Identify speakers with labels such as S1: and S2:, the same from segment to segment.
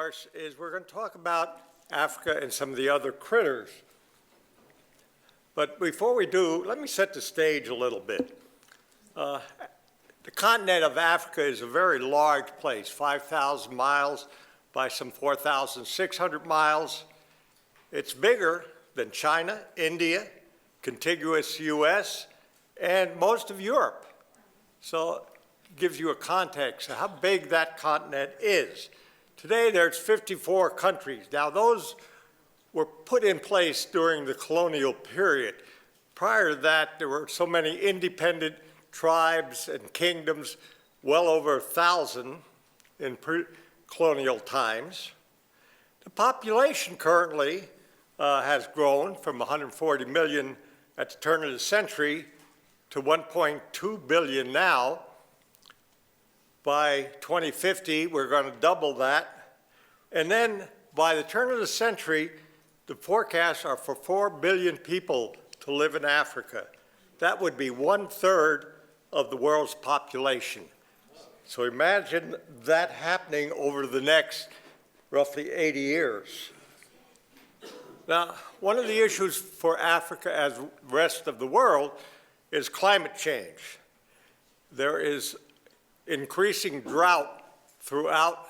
S1: course, is we're going to talk about Africa and some of the other critters. But before we do, let me set the stage a little bit. The continent of Africa is a very large place, 5,000 miles by some 4,600 miles. It's bigger than China, India, contiguous US, and most of Europe. So it gives you a context of how big that continent is. Today there's 54 countries. Now those were put in place during the colonial period. Prior to that, there were so many independent tribes and kingdoms, well over 1,000 in pre-colonial times. The population currently has grown from 140 million at the turn of the century to 1.2 billion now. By 2050, we're going to double that. And then by the turn of the century, the forecasts are for 4 billion people to live in Africa. That would be 1/3 of the world's population. So imagine that happening over the next roughly 80 years. Now, one of the issues for Africa as the rest of the world is climate change. There is increasing drought throughout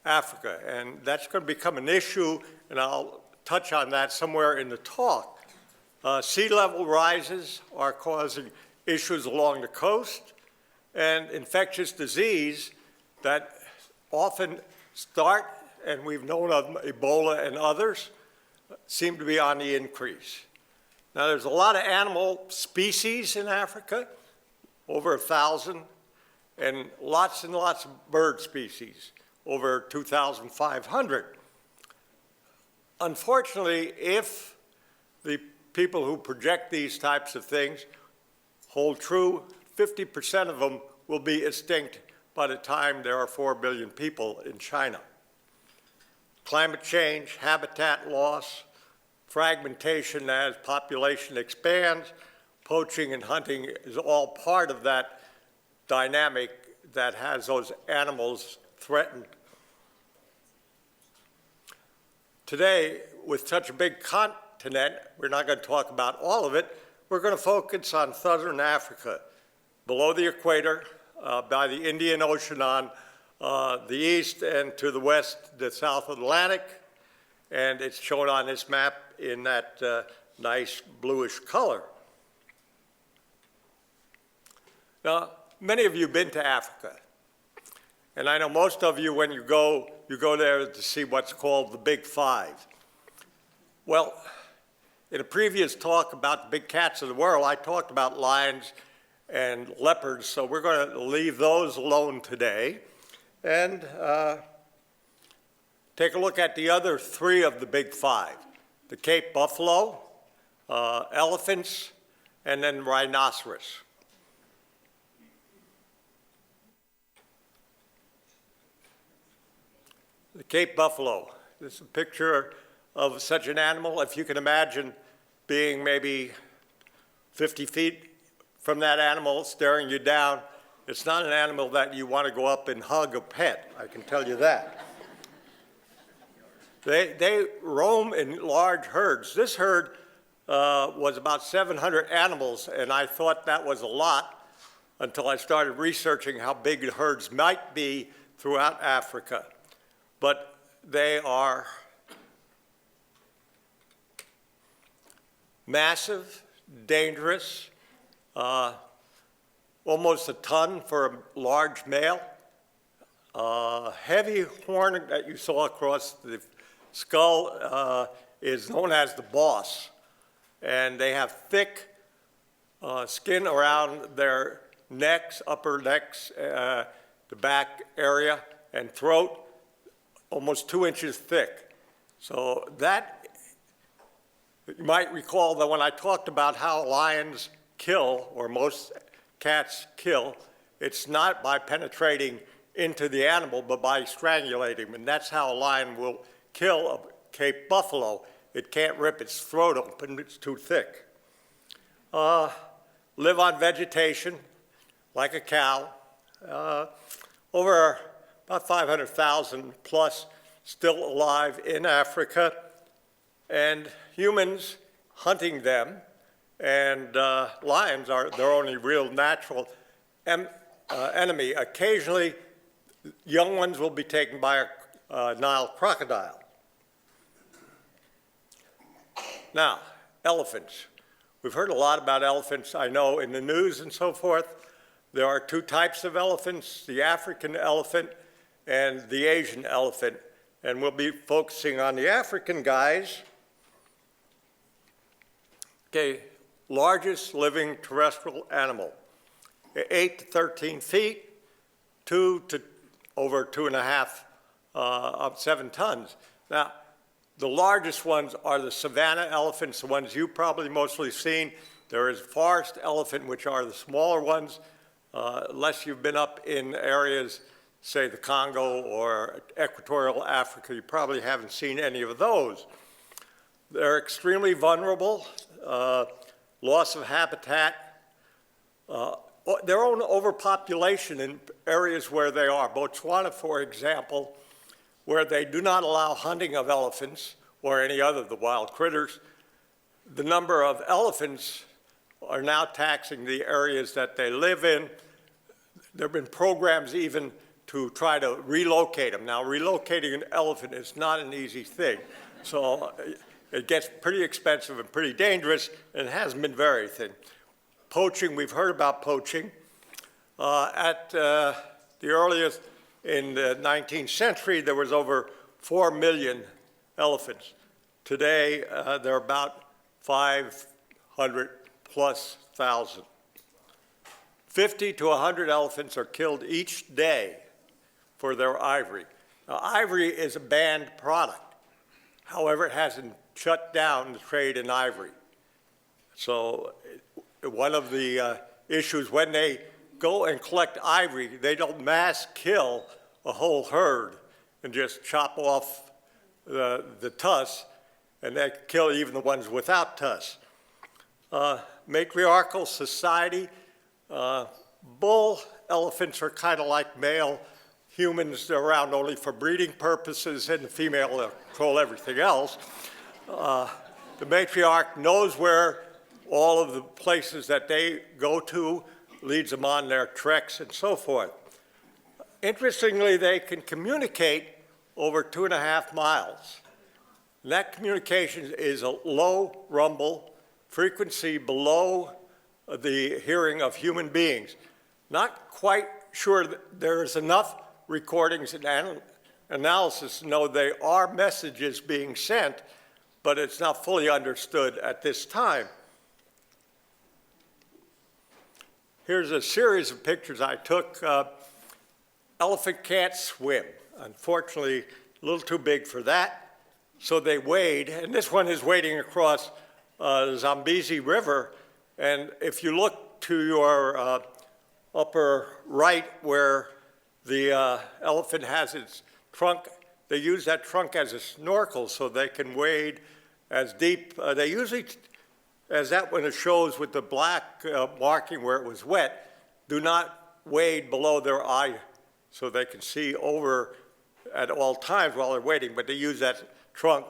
S1: Africa, and that's going to become an issue, and I'll touch on that somewhere in the talk. Sea level rises are causing issues along the coast, and infectious disease that often start, and we've known of Ebola and others, seem to be on the increase. Now, there's a lot of animal species in Africa, over 1,000, and lots of bird species, over 2,500. Unfortunately, if the people who project these types of things hold true, 50% of them will be extinct by the time there are 4 billion people in China. Climate change, habitat loss, fragmentation as population expands, poaching and hunting is all part of that dynamic that has those animals threatened. Today, with such a big continent, we're not going to talk about all of it. We're going to focus on southern Africa, below the equator, by the Indian Ocean on the east, and to the west, the South Atlantic. And it's shown on this map in that nice bluish color. Now, many of you have been to Africa. And I know most of you, when you go there to see what's called the Big Five. Well, in a previous talk about the big cats of the world, I talked about lions and leopards, so we're going to leave those alone today and take a look at the other 3 of the Big Five, the Cape buffalo, elephants, and then rhinoceros. The Cape buffalo. This is a picture of such an animal. If you can imagine being maybe 50 feet from that animal staring you down, it's not an animal that you want to go up and hug or pet, I can tell you that. They roam in large herds. This herd was about 700 animals, and I thought that was a lot until I started researching how big the herds might be throughout Africa. But they are massive, dangerous, almost a ton for a large male. Heavy horn that you saw across the skull is known as the boss. And they have thick skin around their necks, upper necks, the back area, and throat, almost 2 inches thick. So that, you might recall that when I talked about how lions kill, or most cats kill, it's not by penetrating into the animal, but by strangulating them. And that's how a lion will kill a Cape buffalo. It can't rip its throat open, it's too thick. Live on vegetation, like a cow. Over about 500,000 plus still alive in Africa, and humans hunting them, and lions are their only real natural enemy. Occasionally, young ones will be taken by a Nile crocodile. Now, elephants. We've heard a lot about elephants, I know, in the news and so forth. There are two types of elephants, the African elephant and the Asian elephant. And we'll be focusing on the African guys. Okay, largest living terrestrial animal, 8 to 13 feet, 2 to over 2.5, 7 tons. Now, the largest ones are the savanna elephants, the ones you've probably mostly seen. There is forest elephant, which are the smaller ones, unless you've been up in areas, say the Congo or equatorial Africa, you probably haven't seen any of those. They're extremely vulnerable, loss of habitat, their own overpopulation in areas where they are. Botswana, for example, where they do not allow hunting of elephants or any other of the wild critters, the number of elephants are now taxing the areas that they live in. There have been programs even to try to relocate them. Now, relocating an elephant is not an easy thing. So it gets pretty expensive and pretty dangerous, and it hasn't been very thin. Poaching, we've heard about poaching. At the earliest, in the 19th century, there was over 4 million elephants. Today, there are about 500 plus thousand. 50 to 100 elephants are killed each day for their ivory. Now, ivory is a banned product. However, it hasn't shut down the trade in ivory. So one of the issues when they go and collect ivory, they don't mass kill a whole herd and just chop off the tusks, and they kill even the ones without tusks. Matriarchal society, bull elephants are kind of like male humans. They're around only for breeding purposes, and the female control everything else. The matriarch knows where all of the places that they go to, leads them on their treks and so forth. Interestingly, they can communicate over 2.5 miles. And that communication is a low rumble frequency below the hearing of human beings. Not quite sure that there is enough recordings and analysis to know they are messages being sent, but it's not fully understood at this time. Here's a series of pictures I took. Elephant can't swim. Unfortunately, a little too big for that. So they wade, and this one is wading across the Zambezi River. And if you look to your upper right where the elephant has its trunk, they use that trunk as a snorkel so they can wade as deep. They usually, as that one shows with the black marking where it was wet, do not wade below their eye so they can see over at all times while they're wading, but they use that trunk.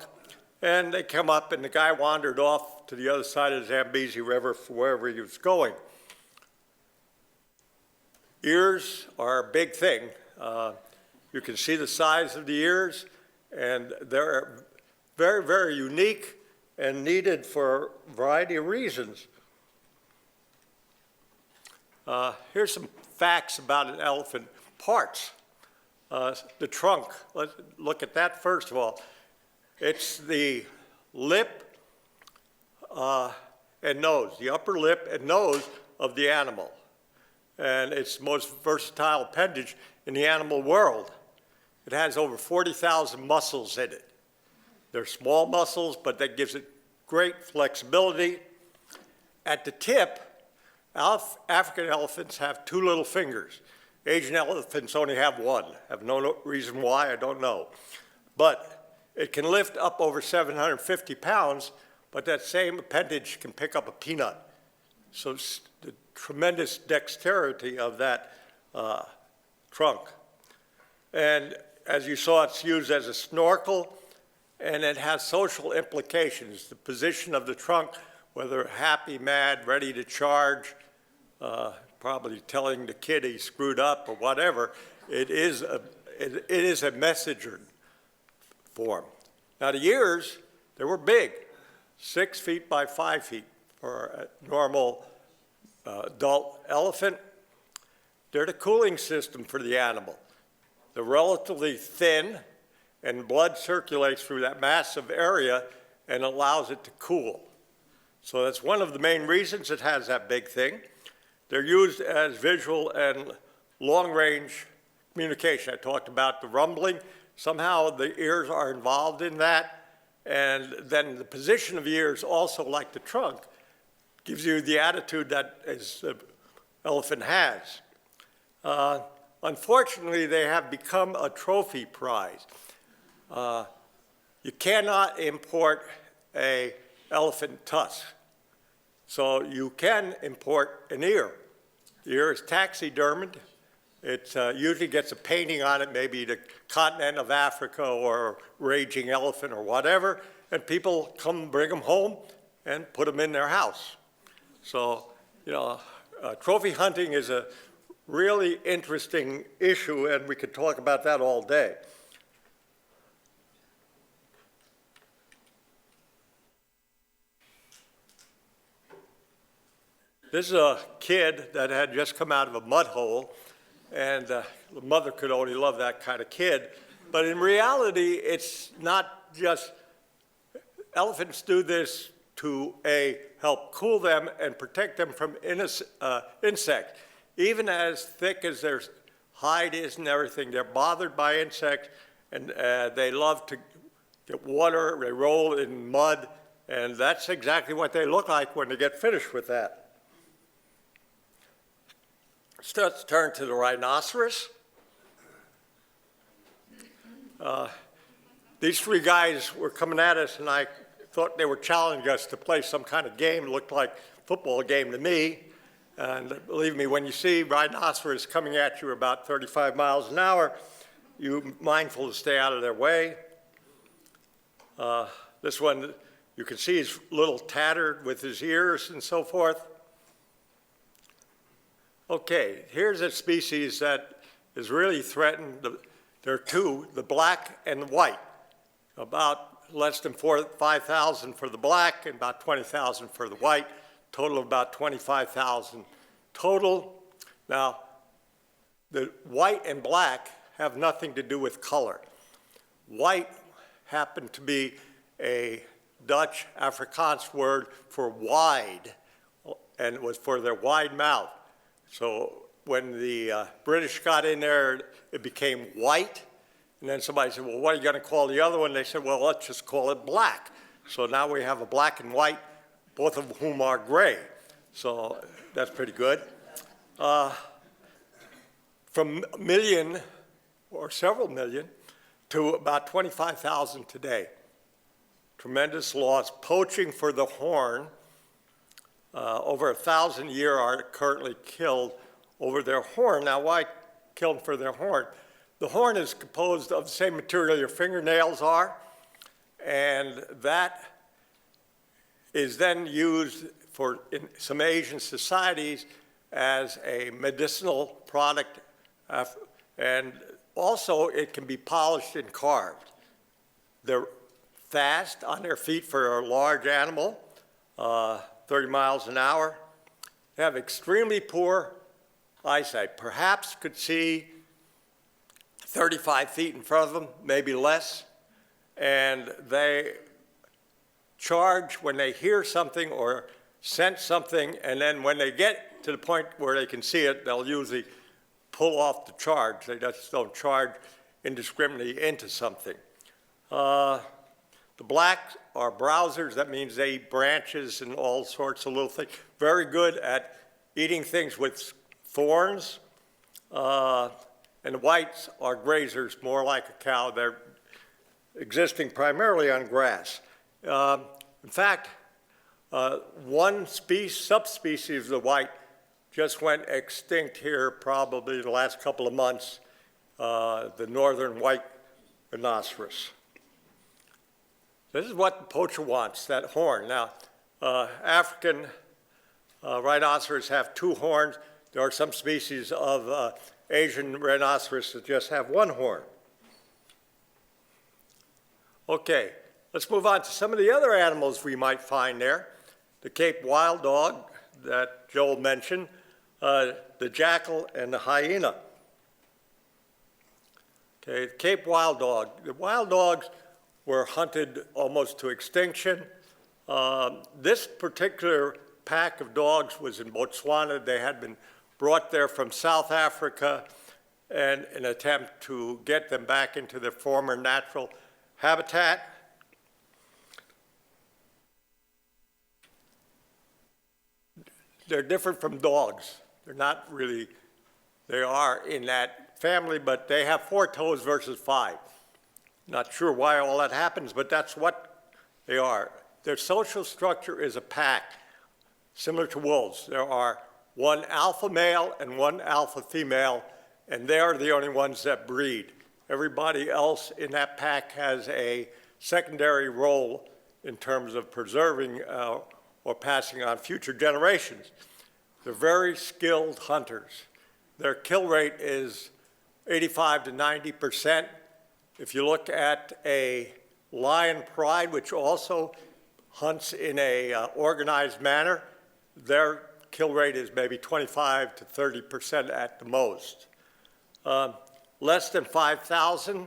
S1: And they come up, and the guy wandered off to the other side of the Zambezi River for wherever he was going. Ears are a big thing. You can see the size of the ears, and they're very, very unique and needed for a variety of reasons. Here's some facts about an elephant. Parts. The trunk, let's look at that first of all. It's the lip and nose, the upper lip and nose of the animal. And it's the most versatile appendage in the animal world. It has over 40,000 muscles in it. They're small muscles, but that gives it great flexibility. At the tip, African elephants have 2 little fingers. Asian elephants only have 1. I have no reason why, I don't know. But it can lift up over 750 pounds, but that same appendage can pick up a peanut. So the tremendous dexterity of that trunk. And as you saw, it's used as a snorkel, and it has social implications. The position of the trunk, whether happy, mad, ready to charge, probably telling the kid he screwed up or whatever, it is a messenger form. Now the ears, they were big, 6 feet by 5 feet for a normal adult elephant. They're the cooling system for the animal. They're relatively thin, and blood circulates through that massive area and allows it to cool. So that's one of the main reasons it has that big thing. They're used as visual and long-range communication. I talked about the rumbling. Somehow the ears are involved in that, and then the position of the ears, also like the trunk, gives you the attitude that the elephant has. Unfortunately, they have become a trophy prize. You cannot import an elephant tusk. So you can import an ear. The ear is taxidermied. It usually gets a painting on it, maybe the continent of Africa or raging elephant or whatever, and people come bring them home and put them in their house. So, trophy hunting is a really interesting issue, and we could talk about that all day. This is a kid that had just come out of a mud hole, and the mother could only love that kind of kid. But in reality, it's not just, elephants do this to help cool them and protect them from insects. Even as thick as their hide is and everything, they're bothered by insects, and they love to get water, they roll in mud, and that's exactly what they look like when they get finished with that. Let's turn to the rhinoceros. These three guys were coming at us, and I thought they were challenging us to play some kind of game. It looked like a football game to me. And believe me, when you see rhinoceros coming at you about 35 miles an hour, you're mindful to stay out of their way. This one, you can see he's a little tattered with his ears and so forth. Okay, here's a species that is really threatened. There are two, the black and the white. About less than 5,000 for the black and about 20,000 for the white. Total of about 25,000 total. Now, the white and black have nothing to do with color. White happened to be a Dutch Afrikaans word for wide, and it was for their wide mouth. So when the British got in there, it became white. And then somebody said, well, what are you going to call the other one? They said, well, let's just call it black. So now we have a black and white, both of whom are gray. So that's pretty good. From a million or several million to about 25,000 today. Tremendous loss. Poaching for the horn. Over 1,000 a year are currently killed over their horn. Now, why kill them for their horn? The horn is composed of the same material your fingernails are, and that is then used in some Asian societies as a medicinal product, and also it can be polished and carved. They're fast on their feet for a large animal, 30 miles an hour. They have extremely poor eyesight. Perhaps could see 35 feet in front of them, maybe less. And they charge when they hear something or sense something, and then when they get to the point where they can see it, they'll usually pull off the charge. They just don't charge indiscriminately into something. The blacks are browsers. That means they eat branches and all sorts of little things. Very good at eating things with thorns. And the whites are grazers, more like a cow. They're existing primarily on grass. In fact, one subspecies of the white just went extinct here probably the last couple of months, the northern white rhinoceros. This is what the poacher wants, that horn. Now, African rhinoceros have 2 horns. There are some species of Asian rhinoceros that just have 1 horn. Okay, let's move on to some of the other animals we might find there. The Cape wild dog that Joel mentioned, the jackal and the hyena. Okay, the Cape wild dog. The wild dogs were hunted almost to extinction. This particular pack of dogs was in Botswana. They had been brought there from South Africa in an attempt to get them back into their former natural habitat. They're different from dogs. They're not really, they are in that family, but they have 4 toes versus 5. Not sure why all that happens, but that's what they are. Their social structure is a pack, similar to wolves. There are 1 alpha male and 1 alpha female, and they are the only ones that breed. Everybody else in that pack has a secondary role in terms of preserving or passing on future generations. They're very skilled hunters. Their kill rate is 85 to 90%. If you look at a lion pride, which also hunts in a organized manner, their kill rate is maybe 25 to 30% at the most. Less than 5,000.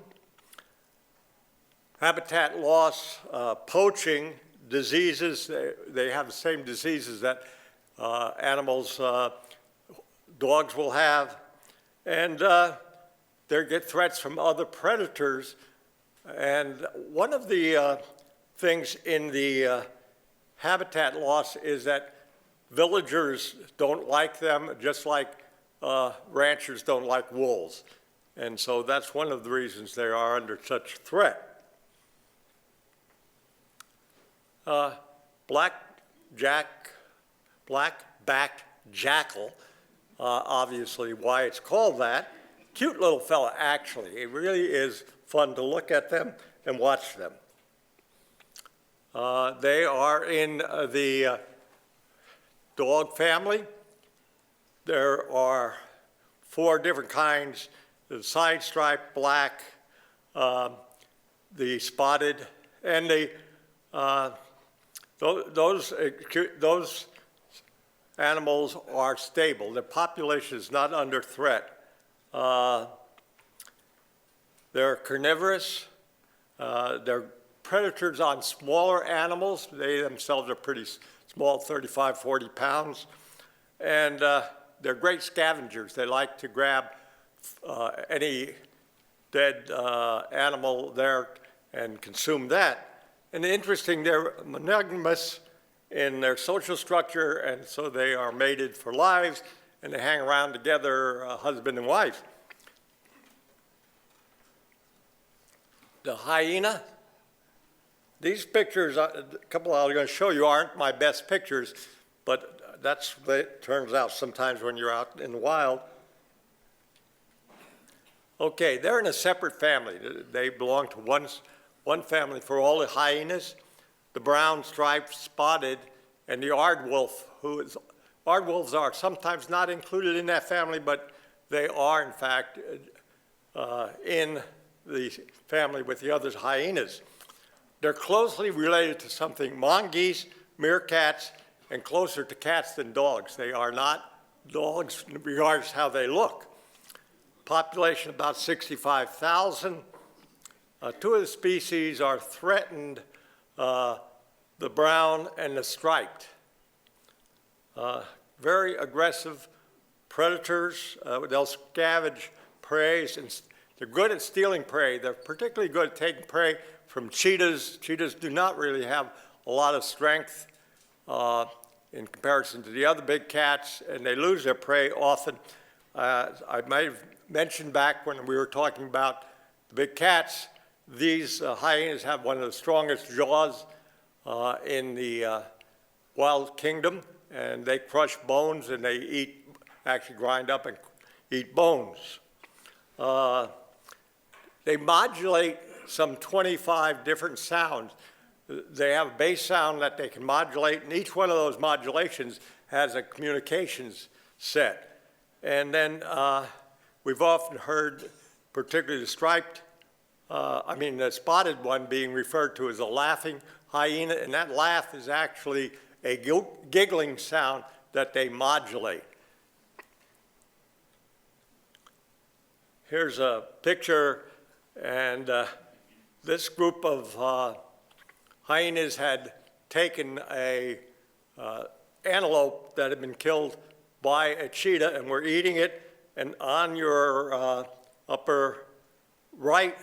S1: Habitat loss, poaching, diseases, they have the same diseases that animals, dogs will have. And they get threats from other predators. And one of the things in the habitat loss is that villagers don't like them, just like ranchers don't like wolves. And so that's one of the reasons they are under such threat. Black-backed jackal, obviously why it's called that. Cute little fella, actually. It really is fun to look at them and watch them. They are in the dog family. There are 4 different kinds: the side stripe, black, the spotted, and the those animals are stable. The population is not under threat. They're carnivorous. They're predators on smaller animals. They themselves are pretty small, 35, 40 pounds. And they're great scavengers. They like to grab any dead animal there and consume that. And interesting, they're monogamous in their social structure, and so they are mated for lives, and they hang around together, husband and wife. The hyena. These pictures, a couple I'm going to show you, aren't my best pictures, but that's what it turns out sometimes when you're out in the wild. Okay, they're in a separate family. They belong to one family for all the hyenas, the brown, striped, spotted, and the aardwolf, aardwolves are sometimes not included in that family, but they are, in fact, in the family with the other hyenas. They're closely related to something mongoose, meerkats, and closer to cats than dogs. They are not dogs regardless how they look. Population about 65,000. 2 of the species are threatened, the brown and the striped. Very aggressive predators. They'll scavenge prey, and they're good at stealing prey. They're particularly good at taking prey from cheetahs. Cheetahs do not really have a lot of strength in comparison to the other big cats, and they lose their prey often. I might have mentioned back when we were talking about the big cats, these hyenas have one of the strongest jaws in the wild kingdom, and they crush bones and they actually grind up and eat bones. They modulate some 25 different sounds. They have a bass sound that they can modulate, and each one of those modulations has a communications set. And then we've often heard, particularly the the spotted one being referred to as a laughing hyena, and that laugh is actually a giggling sound that they modulate. Here's a picture, and this group of hyenas had taken a antelope that had been killed by a cheetah and were eating it, and on your upper right,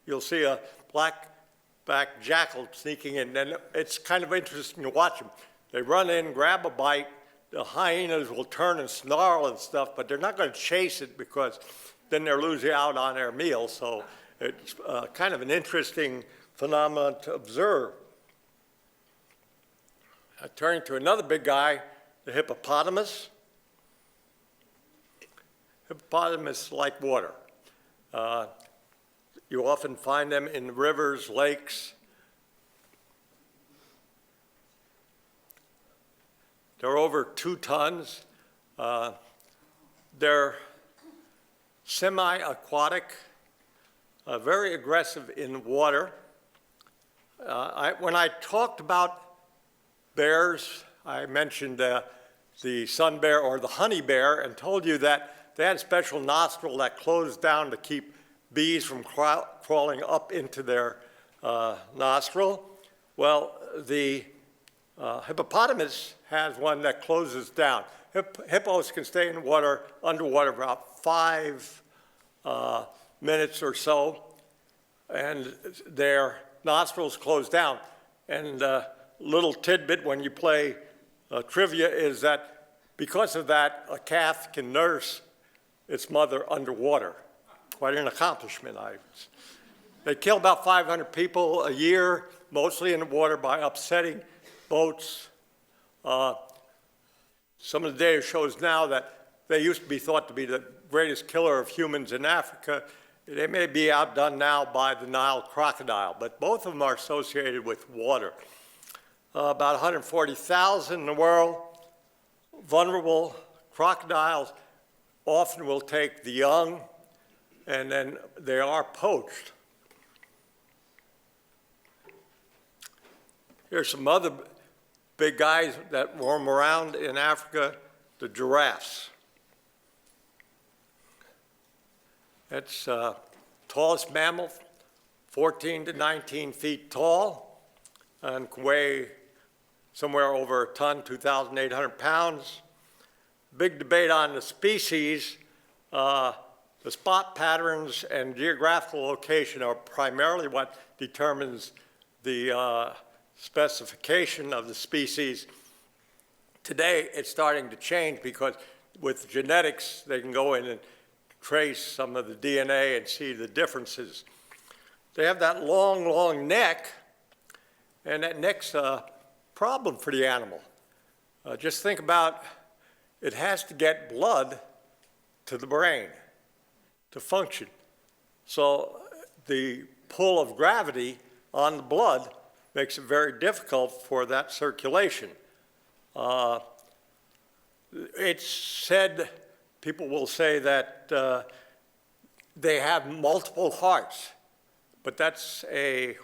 S1: you'll see a black-backed jackal sneaking in, and it's kind of interesting to watch them. They run in, grab a bite, the hyenas will turn and snarl and stuff, but they're not going to chase it because then they're losing out on their meal, so it's kind of an interesting phenomenon to observe. Turning to another big guy, the hippopotamus. Hippopotamus like water. You often find them in rivers, lakes. They're over 2 tons. They're semi-aquatic, very aggressive in water. When I talked about bears, I mentioned the sun bear or the honey bear and told you that they had a special nostril that closed down to keep bees from crawling up into their nostril. Well, the hippopotamus has one that closes down. Hippos can stay in water, underwater, for about 5 minutes or so, and their nostrils close down. And little tidbit when you play trivia is that because of that, a calf can nurse its mother underwater. Quite an accomplishment. They kill about 500 people a year, mostly in the water, by upsetting boats. Some of the data shows now that they used to be thought to be the greatest killer of humans in Africa. They may be outdone now by the Nile crocodile, but both of them are associated with water. About 140,000 in the world. Vulnerable crocodiles often will take the young, and then they are poached. Here's some other big guys that roam around in Africa, the giraffes. It's tallest mammal, 14 to 19 feet tall, and can weigh somewhere over a ton, 2,800 pounds. Big debate on the species. The spot patterns and geographical location are primarily what determines the specification of the species. Today, it's starting to change because with genetics, they can go in and trace some of the DNA and see the differences. They have that long, long neck, and that neck's a problem for the animal. Just think about, it has to get blood to the brain to function. So the pull of gravity on the blood makes it very difficult for that circulation. It's said, people will say that they have multiple hearts, but that's a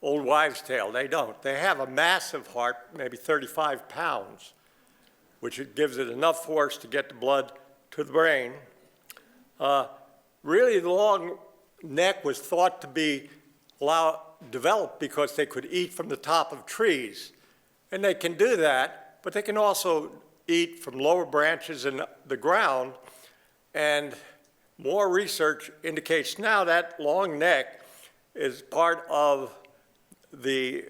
S1: old wives' tale. They don't. They have a massive heart, maybe 35 pounds, which gives it enough force to get the blood to the brain. Really, the long neck was thought to be developed because they could eat from the top of trees. And they can do that, but they can also eat from lower branches in the ground. And more research indicates now that long neck is part of the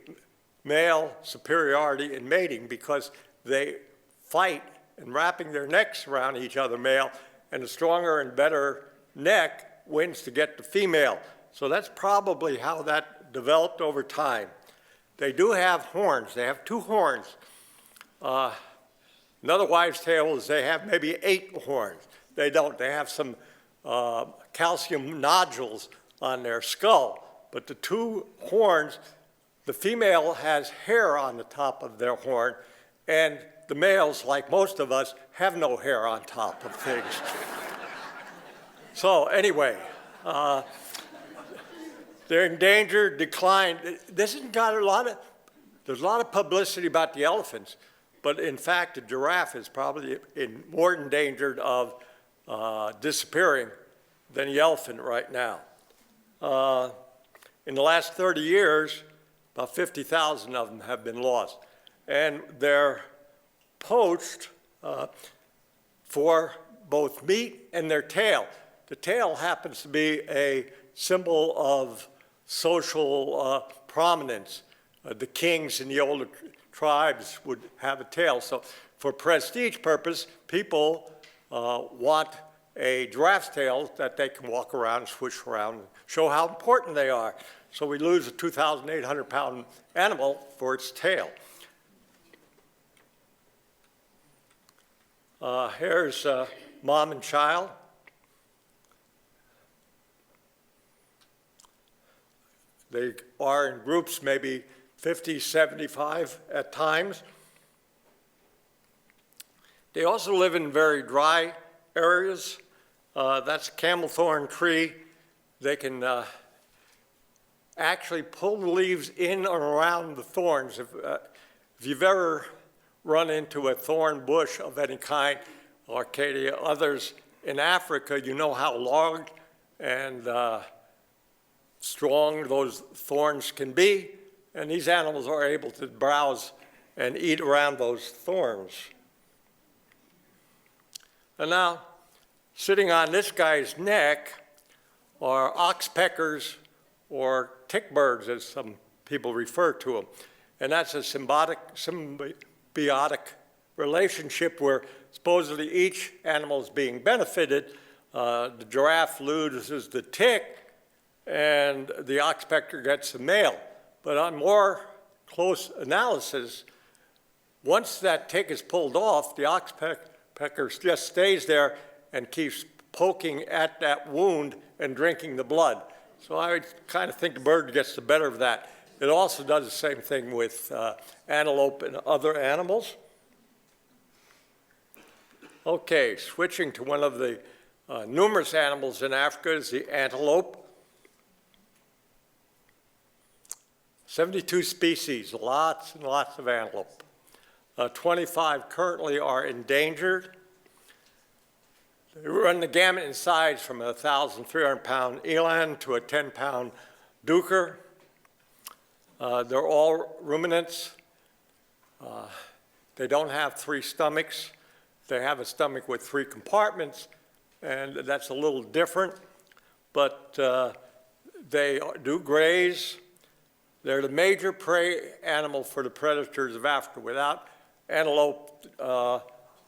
S1: male superiority in mating because they fight and wrapping their necks around each other, male, and the stronger and better neck wins to get the female. So that's probably how that developed over time. They do have horns. They have 2 horns. Another wives' tale is they have maybe 8 horns. They don't. They have some calcium nodules on their skull, but the two horns, the female has hair on the top of their horn, and the males, like most of us, have no hair on top of things. So anyway, they're endangered, declined. This has got there's a lot of publicity about the elephants, but in fact, the giraffe is probably more endangered of disappearing than the elephant right now. In the last 30 years, about 50,000 of them have been lost. And they're poached for both meat and their tail. The tail happens to be a symbol of social prominence. The kings in the older tribes would have a tail. So for prestige purpose, people want a giraffe's tail that they can walk around and swish around and show how important they are. So we lose a 2,800-pound animal for its tail. Here's mom and child. They are in groups, maybe 50, 75 at times. They also live in very dry areas. That's a camel thorn tree. They can actually pull the leaves in or around the thorns. If you've ever run into a thorn bush of any kind, Arcadia, others in Africa, you know how long and strong those thorns can be, and these animals are able to browse and eat around those thorns. And now, sitting on this guy's neck are oxpeckers, or tick birds, as some people refer to them. And that's a symbiotic relationship where supposedly each animal is being benefited. The giraffe loses the tick, and the oxpecker gets the male. But on more close analysis, once that tick is pulled off, the oxpecker just stays there and keeps poking at that wound and drinking the blood. So I kind of think the bird gets the better of that. It also does the same thing with antelope and other animals. Okay, switching to one of the numerous animals in Africa is the antelope. 72 species, lots and lots of antelope. 25 currently are endangered. They run the gamut in size from a 1,300-pound eland to a 10-pound duiker. They're all ruminants. They don't have 3 stomachs. They have a stomach with 3 compartments, and that's a little different, but they do graze. They're the major prey animal for the predators of Africa. Without antelope,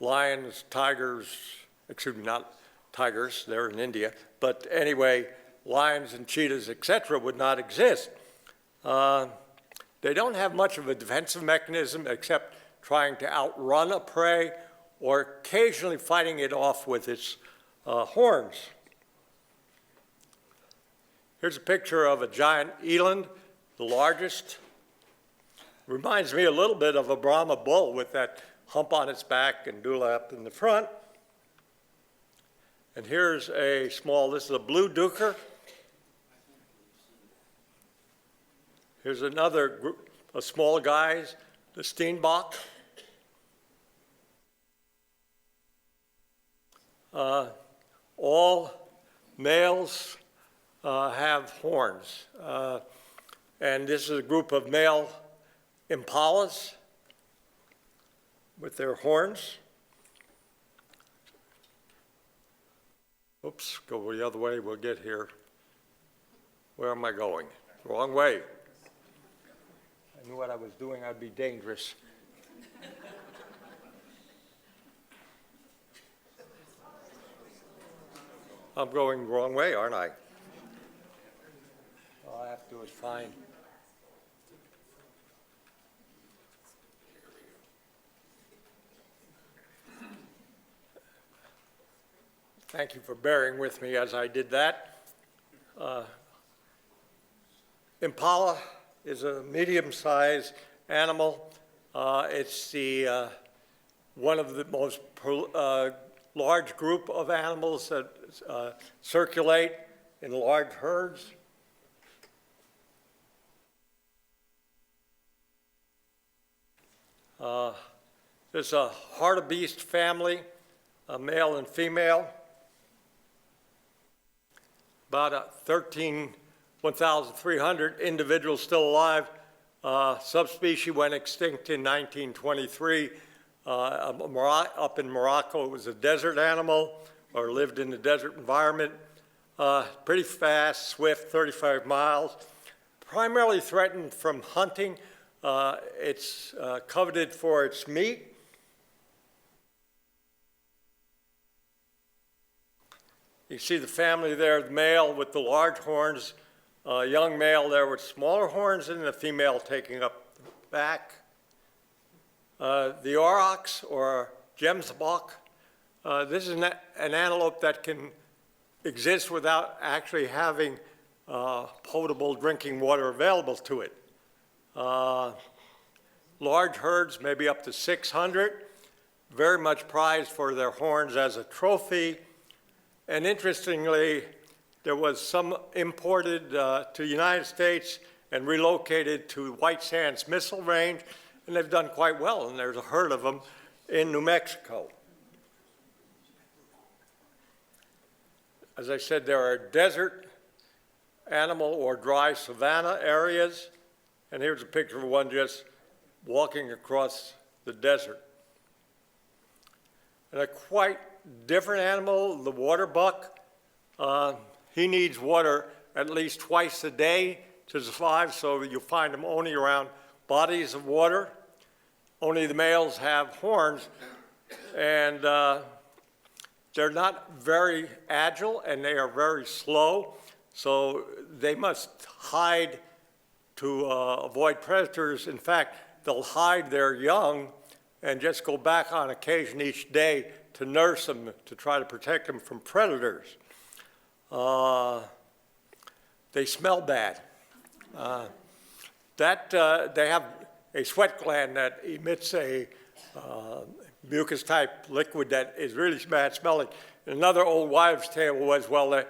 S1: lions, tigers, excuse me, not tigers, they're in India, but anyway, lions and cheetahs, etc., would not exist. They don't have much of a defensive mechanism except trying to outrun a prey or occasionally fighting it off with its horns. Here's a picture of a giant eland, the largest. Reminds me a little bit of a Brahma bull with that hump on its back and dewlap in the front. And here's this is a blue duiker. Here's another group of small guys, the steenbok. All males have horns. And this is a group of male impalas with their horns. Oops, go the other way, we'll get here. Where am I going? Wrong way. I knew what I was doing, I'd be dangerous. I'm going the wrong way, aren't I? All I have to do is find. Thank you for bearing with me as I did that. Impala is a medium-sized animal. It's one of the most large group of animals that circulate in large herds. There's a hartebeest family, a male and female. About 1,300 individuals still alive. Subspecies went extinct in 1923. Up in Morocco, it was a desert animal, or lived in the desert environment. Pretty fast, swift, 35 miles. Primarily threatened from hunting. It's coveted for its meat. You see the family there, the male with the large horns, young male there with smaller horns, and the female taking up the back. The aurochs, or gemsbok, this is an antelope that can exist without actually having potable drinking water available to it. Large herds, maybe up to 600, very much prized for their horns as a trophy. And interestingly, there was some imported to the United States and relocated to White Sands Missile Range, and they've done quite well, and there's a herd of them in New Mexico. As I said, there are desert animal or dry savanna areas, and here's a picture of one just walking across the desert. And a quite different animal, the water buck. He needs water at least twice a day to survive, so you'll find him only around bodies of water. Only the males have horns, and they're not very agile, and they are very slow, so they must hide to avoid predators. In fact, they'll hide their young and just go back on occasion each day to nurse them, to try to protect them from predators. They smell bad. They have a sweat gland that emits a mucus-type liquid that is really bad smelling. Another old wives' tale was, well, that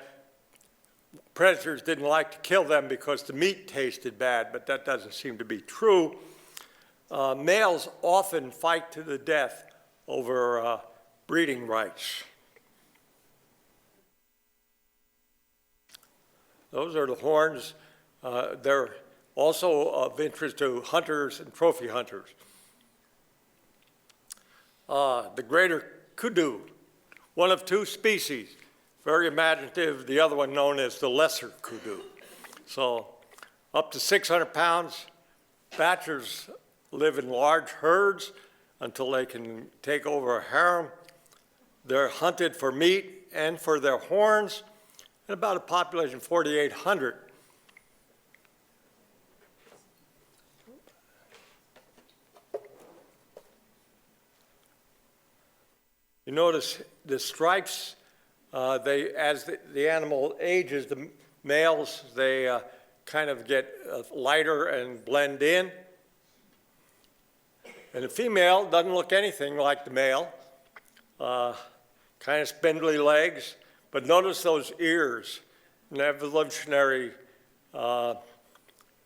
S1: predators didn't like to kill them because the meat tasted bad, but that doesn't seem to be true. Males often fight to the death over breeding rights. Those are the horns. They're also of interest to hunters and trophy hunters. The greater kudu, one of two species, very imaginative, the other one known as the lesser kudu. So up to 600 pounds, badgers live in large herds until they can take over a harem. They're hunted for meat and for their horns, and about a population of 4,800. You notice the stripes, as the animal ages, the males, they kind of get lighter and blend in. And the female doesn't look anything like the male, kind of spindly legs, but notice those ears, an evolutionary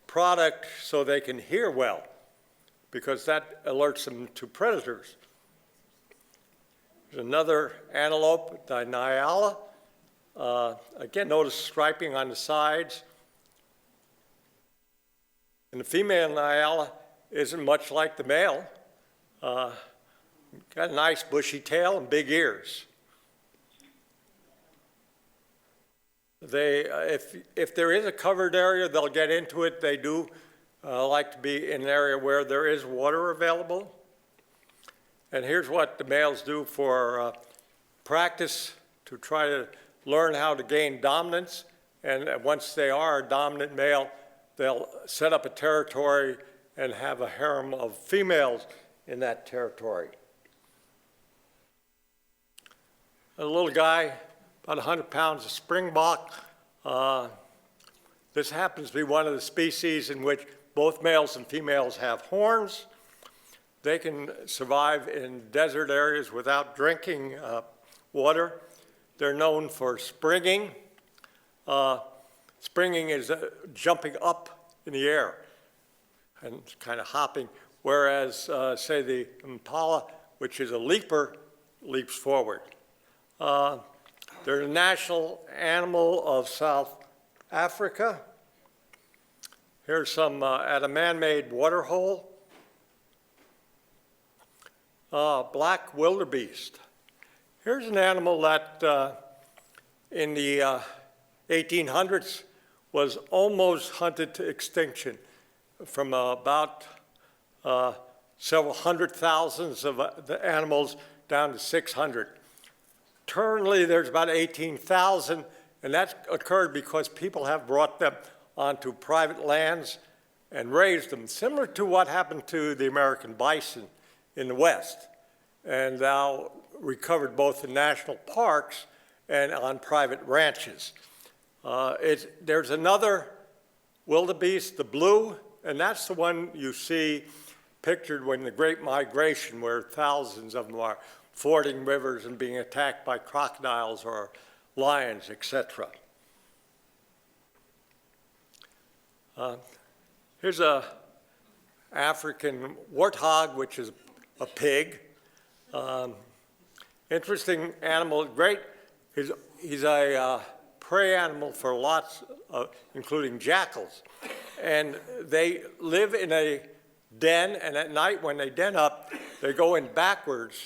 S1: product so they can hear well, because that alerts them to predators. There's another antelope, the Nyala. Again, notice striping on the sides. And the female Nyala isn't much like the male. Got a nice bushy tail and big ears. If there is a covered area, they'll get into it. They do like to be in an area where there is water available. And here's what the males do for practice to try to learn how to gain dominance. And once they are a dominant male, they'll set up a territory and have a harem of females in that territory. A little guy, about 100 pounds of springbok. This happens to be one of the species in which both males and females have horns. They can survive in desert areas without drinking water. They're known for springing. Springing is jumping up in the air and kind of hopping, whereas, say, the impala, which is a leaper, leaps forward. They're the national animal of South Africa. Here's some at a man-made water hole. Black wildebeest. Here's an animal that in the 1800s was almost hunted to extinction from about several hundred thousands of the animals down to 600. Currently, there's about 18,000, and that's occurred because people have brought them onto private lands and raised them, similar to what happened to the American bison in the West, and now recovered both in national parks and on private ranches. There's another wildebeest, the blue, and that's the one you see pictured when the Great Migration, where thousands of them are fording rivers and being attacked by crocodiles or lions, etc. Here's a African warthog, which is a pig. Interesting animal, great. He's a prey animal for lots, including jackals. And they live in a den, and at night when they den up, they go in backwards.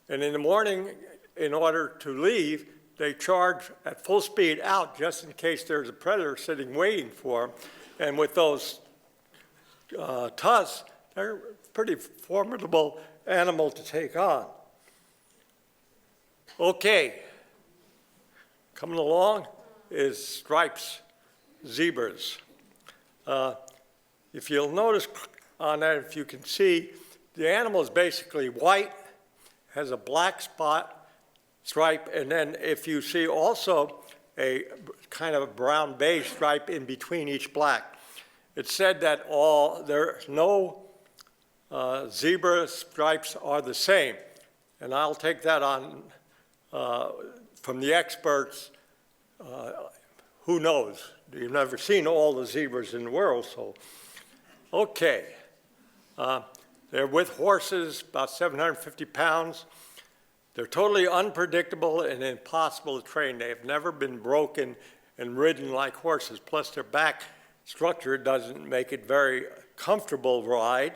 S1: And in the morning, in order to leave, they charge at full speed out just in case there's a predator sitting waiting for them. And with those tusks, they're a pretty formidable animal to take on. Okay, coming along is stripes, zebras. If you'll notice on that, if you can see, the animal is basically white, has a black spot, stripe, and then if you see also a kind of a brown beige stripe in between each black. It's said that no zebra stripes are the same, and I'll take that on from the experts. Who knows? You've never seen all the zebras in the world, so okay. They're with horses, about 750 pounds. They're totally unpredictable and impossible to train. They have never been broken and ridden like horses. Plus, their back structure doesn't make it very comfortable ride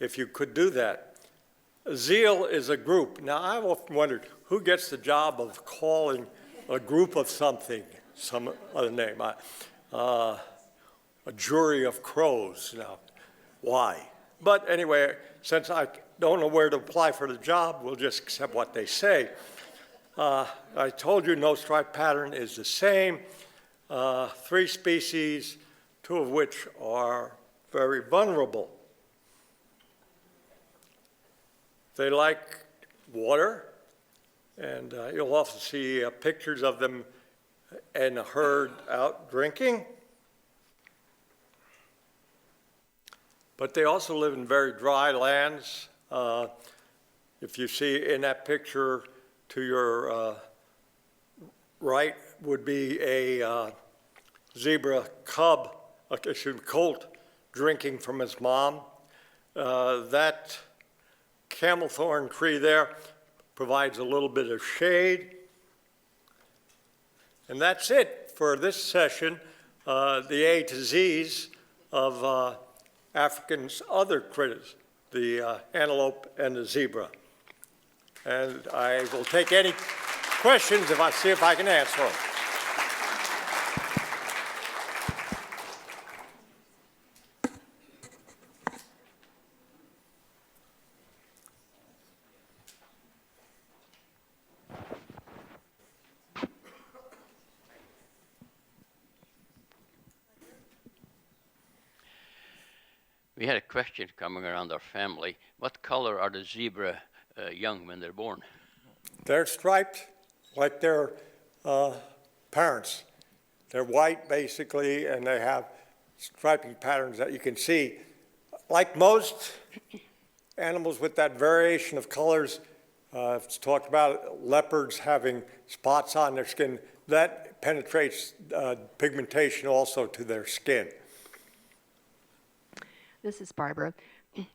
S1: if you could do that. Zeal is a group. Now, I've often wondered who gets the job of calling a group of something, some other name. A jury of crows. Now, why? But anyway, since I don't know where to apply for the job, we'll just accept what they say. I told you no stripe pattern is the same. 3 species, 2 of which are very vulnerable. They like water, and you'll often see pictures of them in a herd out drinking. But they also live in very dry lands. If you see in that picture to your right would be a zebra cub, colt, drinking from his mom. That camel thorn tree there provides a little bit of shade. And that's it for this session, the A to Z's of Africa's other critters, the antelope and the zebra. And I will take any questions if I see if I can answer them.
S2: We had a question coming around our family. What color are the zebra young when they're born?
S1: They're striped like their parents. They're white, basically, and they have striping patterns that you can see. Like most animals with that variation of colors, it's talked about leopards having spots on their skin. That penetrates pigmentation also to their skin.
S3: This is Barbara.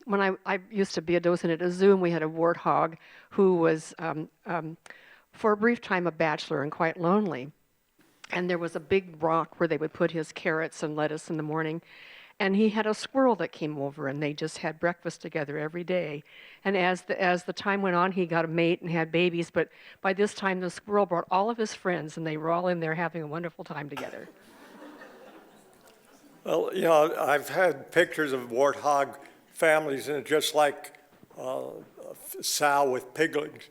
S3: When I used to be a docent at a zoo, and we had a warthog who was, for a brief time, a bachelor and quite lonely. And there was a big rock where they would put his carrots and lettuce in the morning. And he had a squirrel that came over, and they just had breakfast together every day. And as the time went on, he got a mate and had babies. But by this time, the squirrel brought all of his friends, and they were all in there having a wonderful time together.
S1: Well, you know, I've had pictures of warthog families, and it's just like a sow with piglings.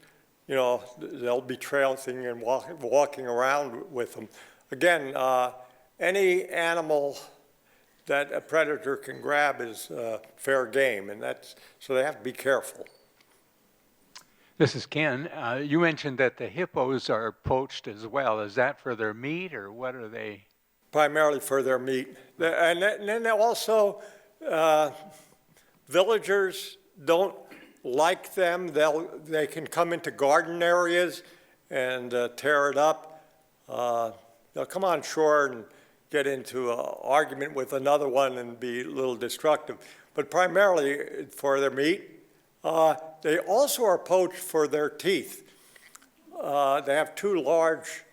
S1: You know, they'll be trailing and walking around with them. Again, any animal that a predator can grab is fair game, and so they have to be careful.
S4: This is Ken. You mentioned that the hippos are poached as well. Is that for their meat, or what are they?
S1: Primarily for their meat. And then also, villagers don't like them. They can come into garden areas and tear it up. They'll come on shore and get into an argument with another one and be a little destructive. But primarily for their meat. They also are poached for their teeth. They have two large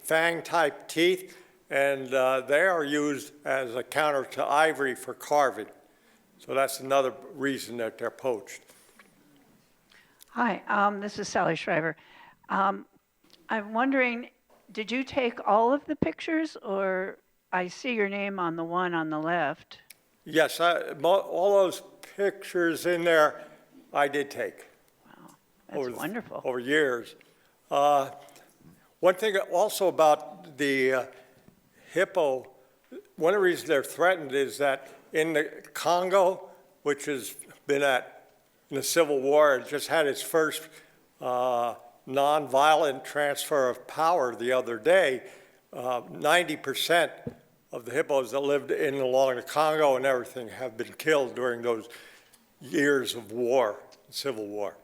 S1: fang-type teeth, and they are used as a counter to ivory for carving. So that's another reason that they're poached.
S5: Hi, this is Sally Shriver. I'm wondering, did you take all of the pictures, or I see your name on the one on the left?
S1: Yes, all those pictures in there I did take.
S5: Wow, that's wonderful.
S1: Over years. One thing also about the hippo, one of the reasons they're threatened is that in the Congo, which has been in the Civil War, it just had its first nonviolent transfer of power the other day. 90% of the hippos that lived along the Congo and everything have been killed during those years of war, Civil War.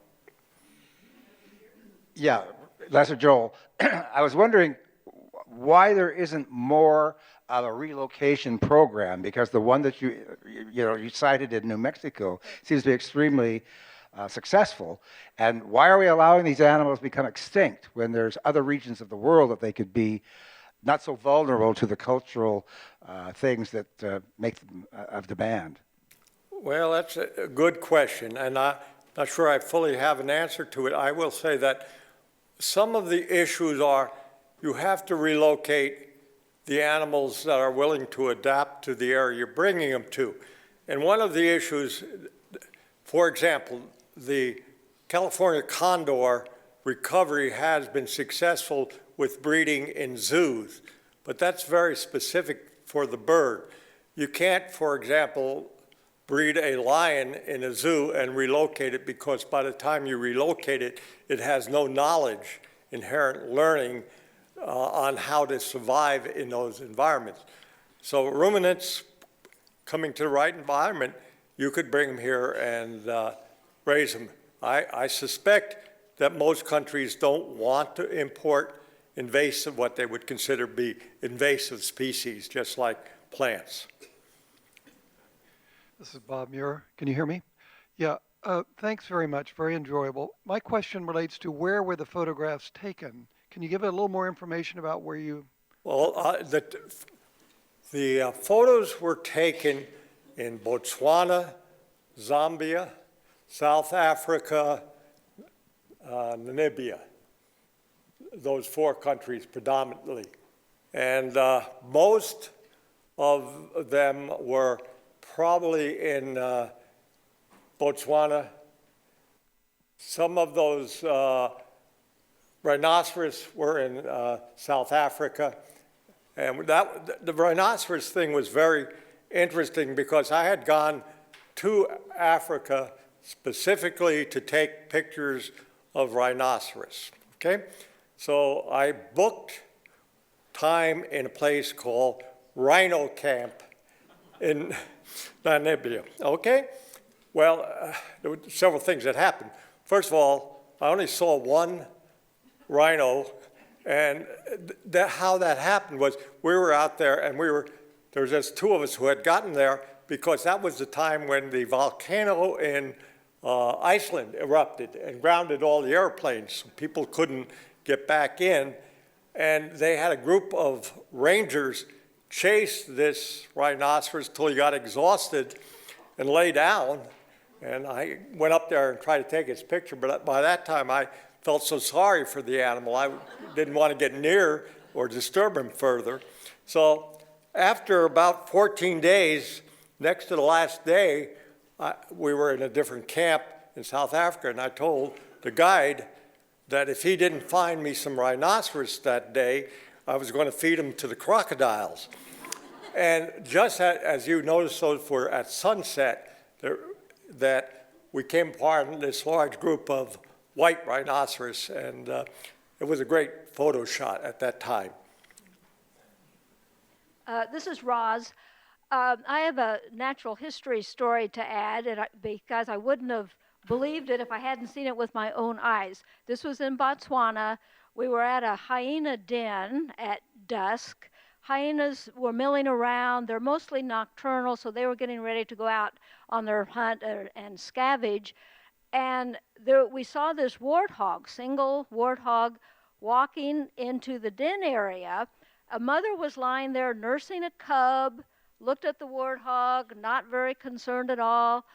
S6: Yeah, Lesser Joel, I was wondering why there isn't more of a relocation program, because the one that you cited in New Mexico seems to be extremely successful. And why are we allowing these animals to become extinct when there's other regions of the world that they could be not so vulnerable to the cultural things that make them of demand?
S1: Well, that's a good question, and I'm not sure I fully have an answer to it. I will say that some of the issues are you have to relocate the animals that are willing to adapt to the area you're bringing them to. And one of the issues, for example, the California condor recovery has been successful with breeding in zoos, but that's very specific for the bird. You can't, for example, breed a lion in a zoo and relocate it, because by the time you relocate it, it has no knowledge, inherent learning on how to survive in those environments. So ruminants coming to the right environment, you could bring them here and raise them. I suspect that most countries don't want to import invasive, what they would consider be invasive species, just like plants.
S7: This is Bob Muir. Can you hear me? Yeah, thanks very much. Very enjoyable. My question relates to where were the photographs taken? Can you give it a little more information about where you...
S1: Well, the photos were taken in Botswana, Zambia, South Africa, Namibia, those four countries predominantly. And most of them were probably in Botswana. Some of those rhinoceros were in South Africa. And the rhinoceros thing was very interesting, because I had gone to Africa specifically to take pictures of rhinoceros, okay? So I booked time in a place called Rhino Camp in Namibia, okay? Well, there were several things that happened. First of all, I only saw one rhino, and how that happened was we were out there, and there was just two of us who had gotten there because that was the time when the volcano in Iceland erupted and grounded all the airplanes, so people couldn't get back in. And they had a group of rangers chase this rhinoceros till he got exhausted and lay down. And I went up there and tried to take his picture, but by that time I felt so sorry for the animal. I didn't want to get near or disturb him further. So after about 14 days, next to the last day, we were in a different camp in South Africa, and I told the guide that if he didn't find me some rhinoceros that day, I was going to feed him to the crocodiles. And just as you noticed, those were at sunset, that we came upon this large group of white rhinoceros, and it was a great photo shot at that time.
S8: This is Roz. I have a natural history story to add, because I wouldn't have believed it if I hadn't seen it with my own eyes. This was in Botswana. We were at a hyena den at dusk. Hyenas were milling around. They're mostly nocturnal, so they were getting ready to go out on their hunt and scavenge. And we saw this warthog, single warthog, walking into the den area. A mother was lying there nursing a cub, looked at the warthog, not very concerned at all.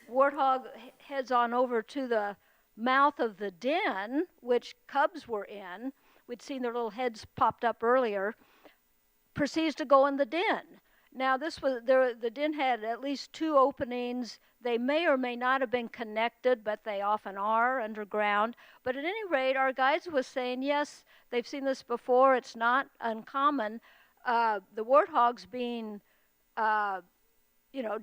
S8: Warthog heads on over to the mouth of the den, which cubs were in. We'd seen their little heads popped up earlier. Proceeds to go in the den. Now, the den had at least two openings. They may or may not have been connected, but they often are underground. But at any rate, our guides was saying, yes, they've seen this before. It's not uncommon. The warthogs being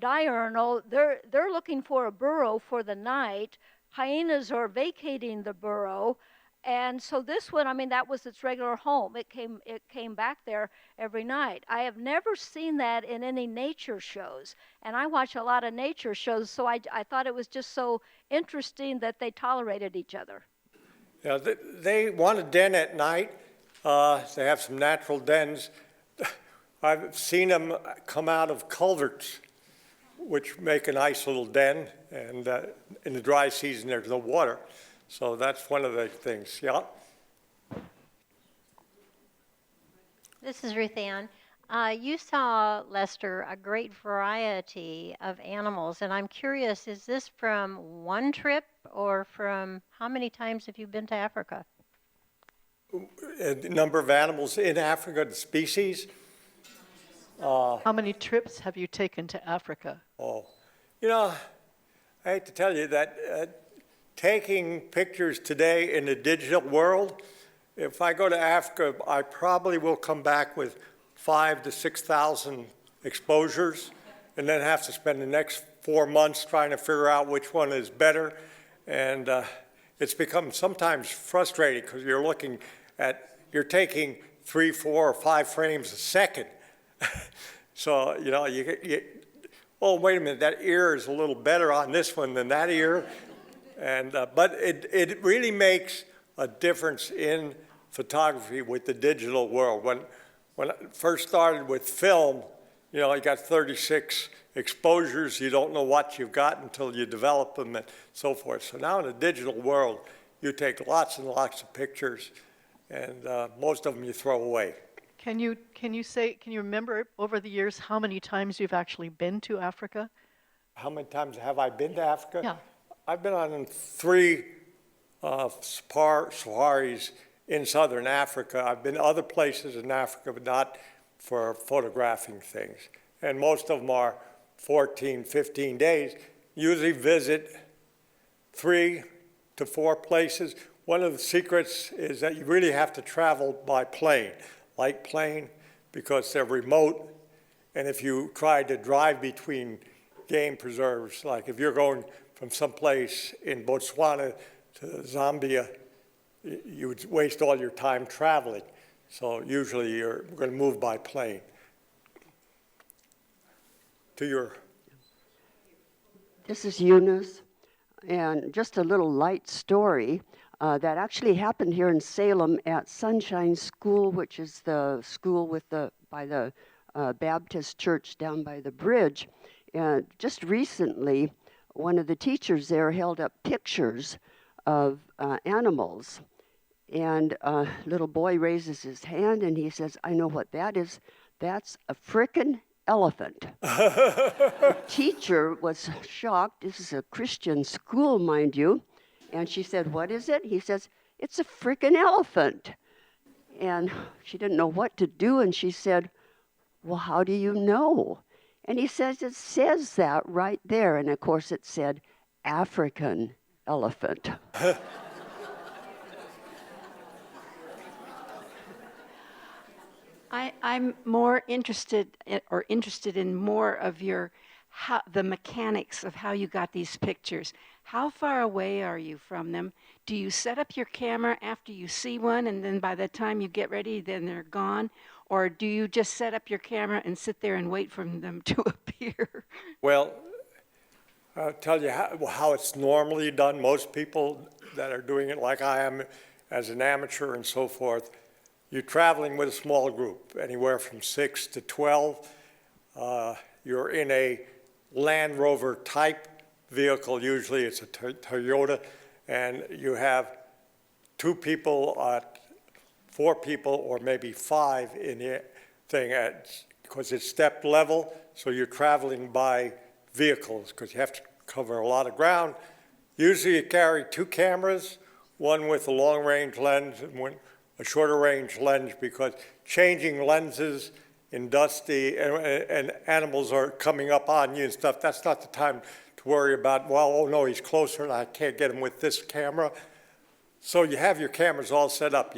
S8: diurnal, they're looking for a burrow for the night. Hyenas are vacating the burrow. And so this one, that was its regular home. It came back there every night. I have never seen that in any nature shows. And I watch a lot of nature shows, so I thought it was just so interesting that they tolerated each other.
S1: Yeah, they want a den at night. They have some natural dens. I've seen them come out of culverts, which make a nice little den, and in the dry season there's no water. So that's one of the things, yeah?
S9: This is Ruth Ann. You saw, Lester, a great variety of animals, and I'm curious, is this from one trip or from how many times have you been to Africa?
S1: The number of animals in Africa, the species.
S10: How many trips have you taken to Africa?
S1: Oh, I hate to tell you that taking pictures today in the digital world, if I go to Africa, I probably will come back with 5,000 to 6,000 exposures and then have to spend the next 4 months trying to figure out which one is better. And it's become sometimes frustrating because you're taking 3, 4, or 5 frames a second. So, oh, wait a minute, that ear is a little better on this one than that ear. And but it really makes a difference in photography with the digital world. When I first started with film, you got 36 exposures. You don't know what you've got until you develop them and so forth. So now in the digital world, you take lots and lots of pictures, and most of them you throw away.
S10: Can you remember over the years how many times you've actually been to Africa?
S1: How many times have I been to Africa?
S10: Yeah.
S1: I've been on 3 safaris in southern Africa. I've been other places in Africa, but not for photographing things. And most of them are 14, 15 days. Usually visit 3 to 4 places. One of the secrets is that you really have to travel by plane, light plane, because they're remote. And if you try to drive between game preserves, like if you're going from someplace in Botswana to Zambia, you would waste all your time traveling. So usually you're going to move by plane. To your,
S11: This is Eunice, and just a little light story that actually happened here in Salem at Sunshine School, which is the school by the Baptist Church down by the bridge. And just recently, one of the teachers there held up pictures of animals. And a little boy raises his hand and he says, "I know what that is. That's a frickin' elephant." The teacher was shocked. This is a Christian school, mind you. And she said, "What is it?" He says, "It's a frickin' elephant." And she didn't know what to do. And she said, "Well, how do you know?" And he says, "It says that right there." And of course it said African elephant.
S12: I'm more interested in more of the mechanics of how you got these pictures. How far away are you from them? Do you set up your camera after you see one and then by the time you get ready, then they're gone? Or do you just set up your camera and sit there and wait for them to appear?
S1: well, I'll tell you how it's normally done. Most people that are doing it like I am as an amateur and so forth, you're traveling with a small group, anywhere from 6 to 12. You're in a Land Rover type vehicle, usually it's a Toyota, and you have 2 people, 4 people, or maybe 5 in the thing, because it's step level, so you're traveling by vehicles, because you have to cover a lot of ground. Usually you carry 2 cameras, one with a long-range lens and one a shorter range lens, because changing lenses in dusty and animals are coming up on you and stuff, that's not the time to worry about, well, oh no, he's closer and I can't get him with this camera. So you have your cameras all set up.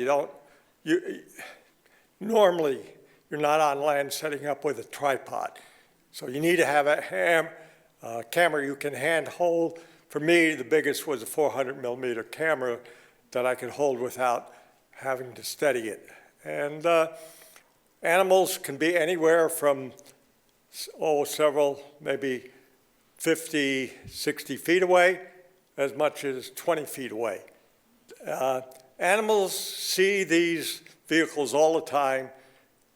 S1: Normally, you're not on land setting up with a tripod. So you need to have a camera you can hand hold. For me, the biggest was a 400 millimeter camera that I could hold without having to steady it. And animals can be anywhere from, several, maybe 50, 60 feet away, as much as 20 feet away. Animals see these vehicles all the time.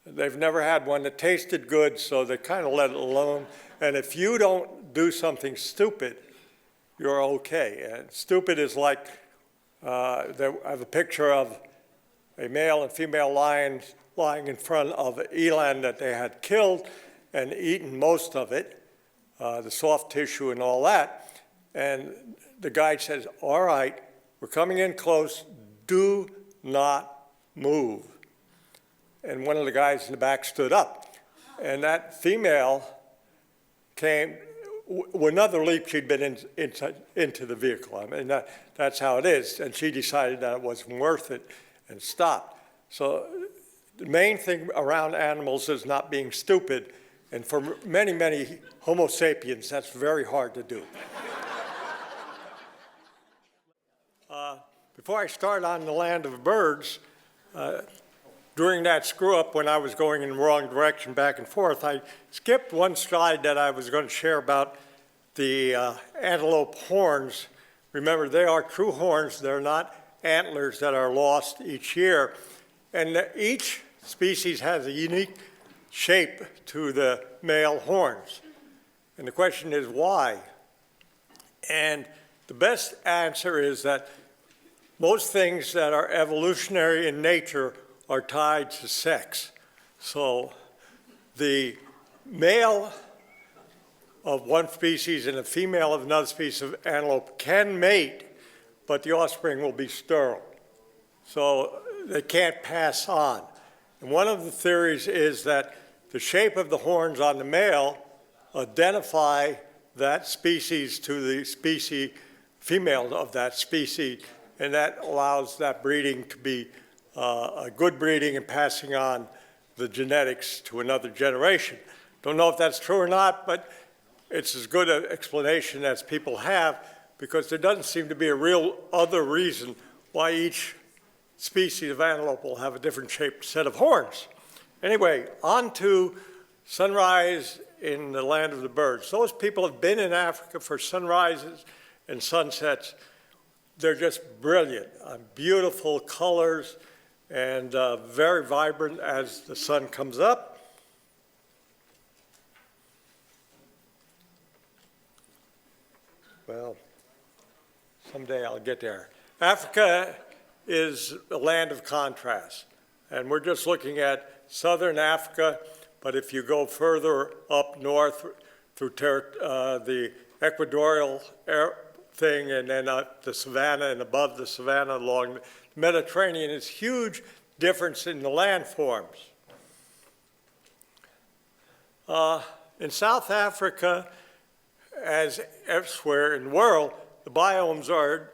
S1: They've never had one that tasted good, so they kind of let it alone. And if you don't do something stupid, you're okay. And stupid is like, I have a picture of a male and female lion lying in front of an eland that they had killed and eaten most of it, the soft tissue and all that. And the guide says, "All right, we're coming in close, do not move." And one of the guys in the back stood up. And that female came, with another leap, she'd been into the vehicle. I mean, that's how it is. And she decided that it wasn't worth it and stopped. So the main thing around animals is not being stupid. And for many, many Homo sapiens, that's very hard to do. Before I start on the land of birds, during that screw-up when I was going in the wrong direction back and forth, I skipped one slide that I was going to share about the antelope horns. Remember, they are true horns. They're not antlers that are lost each year. And each species has a unique shape to the male horns. And the question is why? And the best answer is that most things that are evolutionary in nature are tied to sex. So the male of one species and a female of another species of antelope can mate, but the offspring will be sterile. So they can't pass on. And one of the theories is that the shape of the horns on the male identify that species to the species, female of that species, and that allows that breeding to be a good breeding and passing on the genetics to another generation. Don't know if that's true or not, but it's as good an explanation as people have, because there doesn't seem to be a real other reason why each species of antelope will have a different shaped set of horns. Anyway, on to sunrise in the land of the birds. Those people have been in Africa for sunrises and sunsets. They're just brilliant, beautiful colors, and very vibrant as the sun comes up. Well, someday I'll get there. Africa is a land of contrast, and we're just looking at southern Africa, but if you go further up north through the equatorial thing and then up the savanna and above the savanna along the Mediterranean, it's huge difference in the landforms. In South Africa, as elsewhere in the world, the biomes are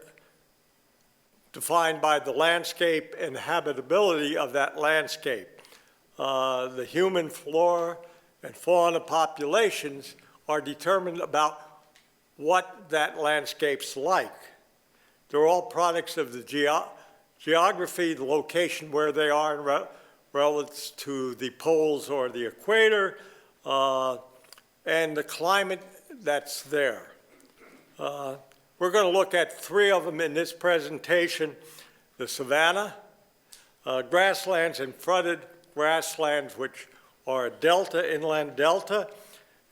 S1: defined by the landscape and habitability of that landscape. The human flora and fauna populations are determined about what that landscape's like. They're all products of the geography, the location where they are relative to the poles or the equator, and the climate that's there. We're going to look at three of them in this presentation: the savanna, grasslands and flooded grasslands, which are a delta, inland delta,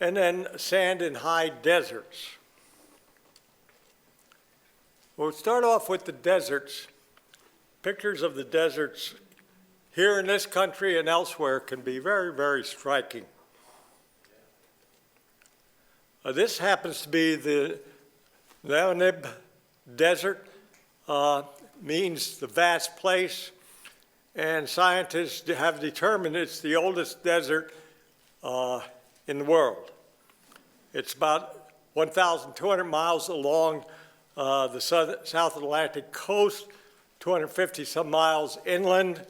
S1: and then sand and high deserts. We'll start off with the deserts. Pictures of the deserts here in this country and elsewhere can be very, very striking. This happens to be the Namib Desert, means the vast place, and scientists have determined it's the oldest desert in the world. It's about 1,200 miles along the South Atlantic coast, 250 some miles inland,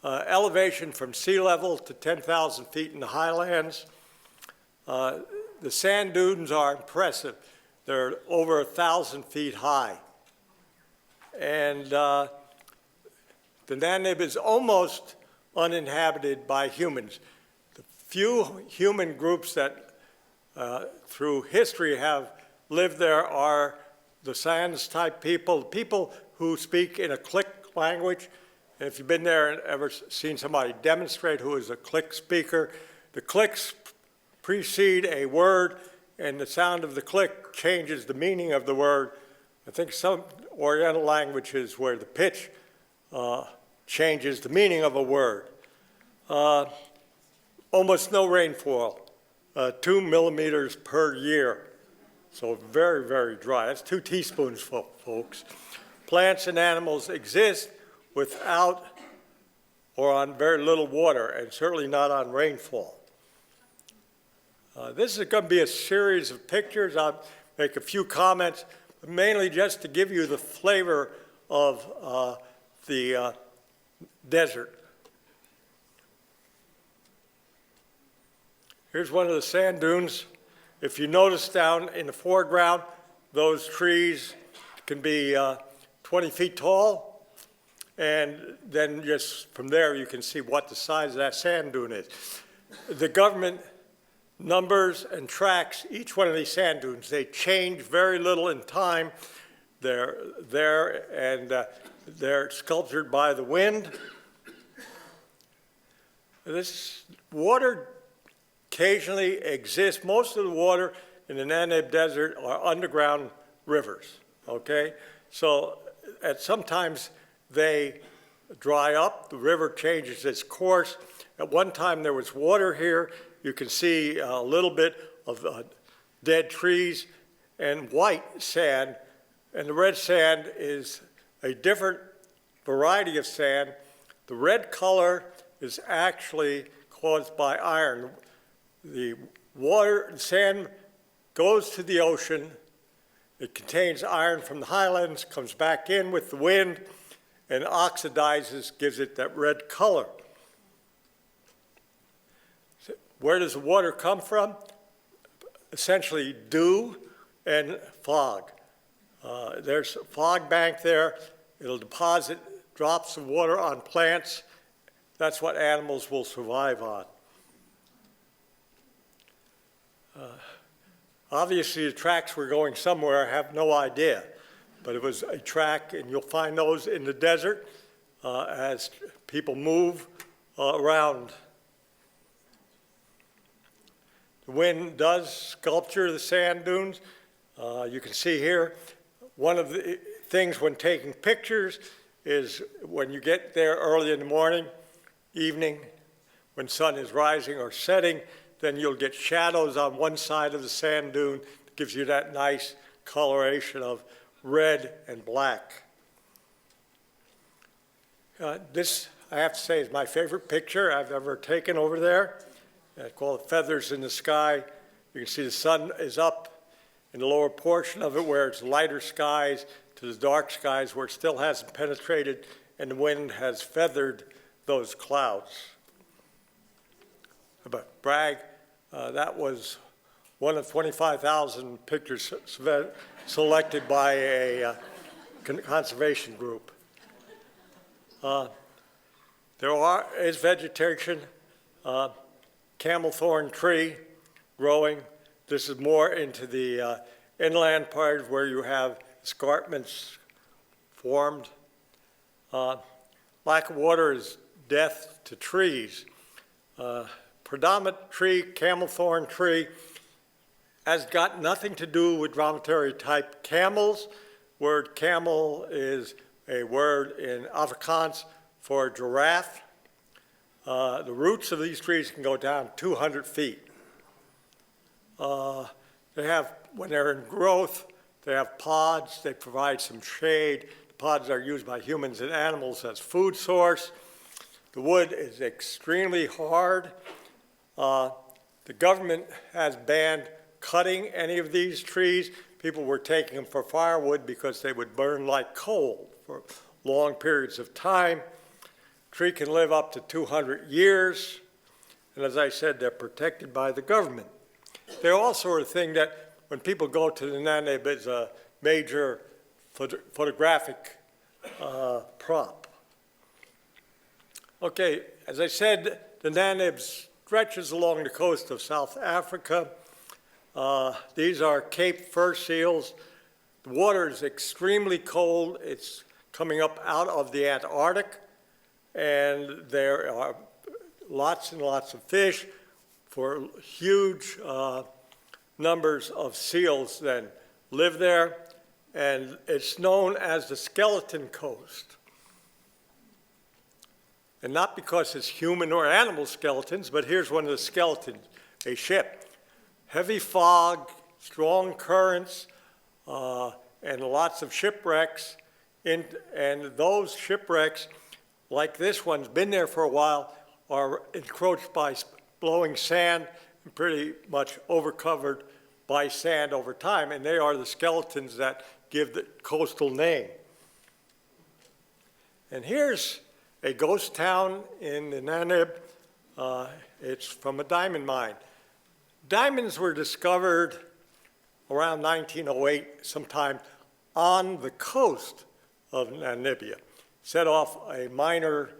S1: elevation from sea level to 10,000 feet in the highlands. The sand dunes are impressive. They're over 1,000 feet high. And the Namib is almost uninhabited by humans. The few human groups that through history have lived there are the Sands type people who speak in a click language. And if you've been there and ever seen somebody demonstrate who is a click speaker, the clicks precede a word, and the sound of the click changes the meaning of the word. I think some Oriental languages where the pitch changes the meaning of a word. Almost no rainfall, 2 millimeters per year. So very, very dry. That's 2 teaspoons, folks. Plants and animals exist without or on very little water, and certainly not on rainfall. This is going to be a series of pictures. I'll make a few comments, but mainly just to give you the flavor of the desert. Here's one of the sand dunes. If you notice down in the foreground, those trees can be 20 feet tall, and then just from there you can see what the size of that sand dune is. The government numbers and tracks each one of these sand dunes. They change very little in time. They're there, and they're sculptured by the wind. This water occasionally exists. Most of the water in the Namib Desert are underground rivers, okay? So sometimes they dry up, the river changes its course. At one time there was water here. You can see a little bit of dead trees and white sand, and the red sand is a different variety of sand. The red color is actually caused by iron. The sand goes to the ocean. It contains iron from the highlands, comes back in with the wind, and oxidizes, gives it that red color. Where does the water come from? Essentially dew and fog. There's a fog bank there. It'll deposit drops of water on plants, that's what animals will survive on. Obviously, the tracks were going somewhere, I have no idea. But it was a track, and you'll find those in the desert as people move around. The wind does sculpture the sand dunes. You can see here, one of the things when taking pictures is when you get there early in the morning, evening, when sun is rising or setting, then you'll get shadows on one side of the sand dune. It gives you that nice coloration of red and black. This, I have to say, is my favorite picture I've ever taken over there. I call it Feathers in the Sky. You can see the sun is up in the lower portion of it where it's lighter skies to the dark skies where it still hasn't penetrated and the wind has feathered those clouds. But brag, that was one of 25,000 pictures selected by a conservation group. There is vegetation, camel thorn tree growing. This is more into the inland part where you have escarpments formed. Lack of water is death to trees. Predominant tree, camel thorn tree, has got nothing to do with dromedary type camels. Word camel is a word in Afrikaans for giraffe. The roots of these trees can go down 200 feet. They have, when they're in growth, they have pods. They provide some shade. The pods are used by humans and animals as food source. The wood is extremely hard. The government has banned cutting any of these trees. People were taking them for firewood because they would burn like coal for long periods of time. Tree can live up to 200 years. And as I said, they're protected by the government. They're also a thing that when people go to the Naneb, it's a major photographic prop. Okay, as I said, the Naneb stretches along the coast of South Africa. These are Cape fur seals. The water is extremely cold. It's coming up out of the Antarctic, and there are lots and lots of fish for huge numbers of seals that live there, and it's known as the Skeleton Coast. And not because it's human or animal skeletons, but here's one of the skeletons, a ship. Heavy fog, strong currents, and lots of shipwrecks. And those shipwrecks, like this one's been there for a while, are encroached by blowing sand and pretty much overcovered by sand over time. And they are the skeletons that give the coastal name. And here's a ghost town in the Naneb. It's from a diamond mine. Diamonds were discovered around 1908, sometime on the coast of Namibia. Set off a minor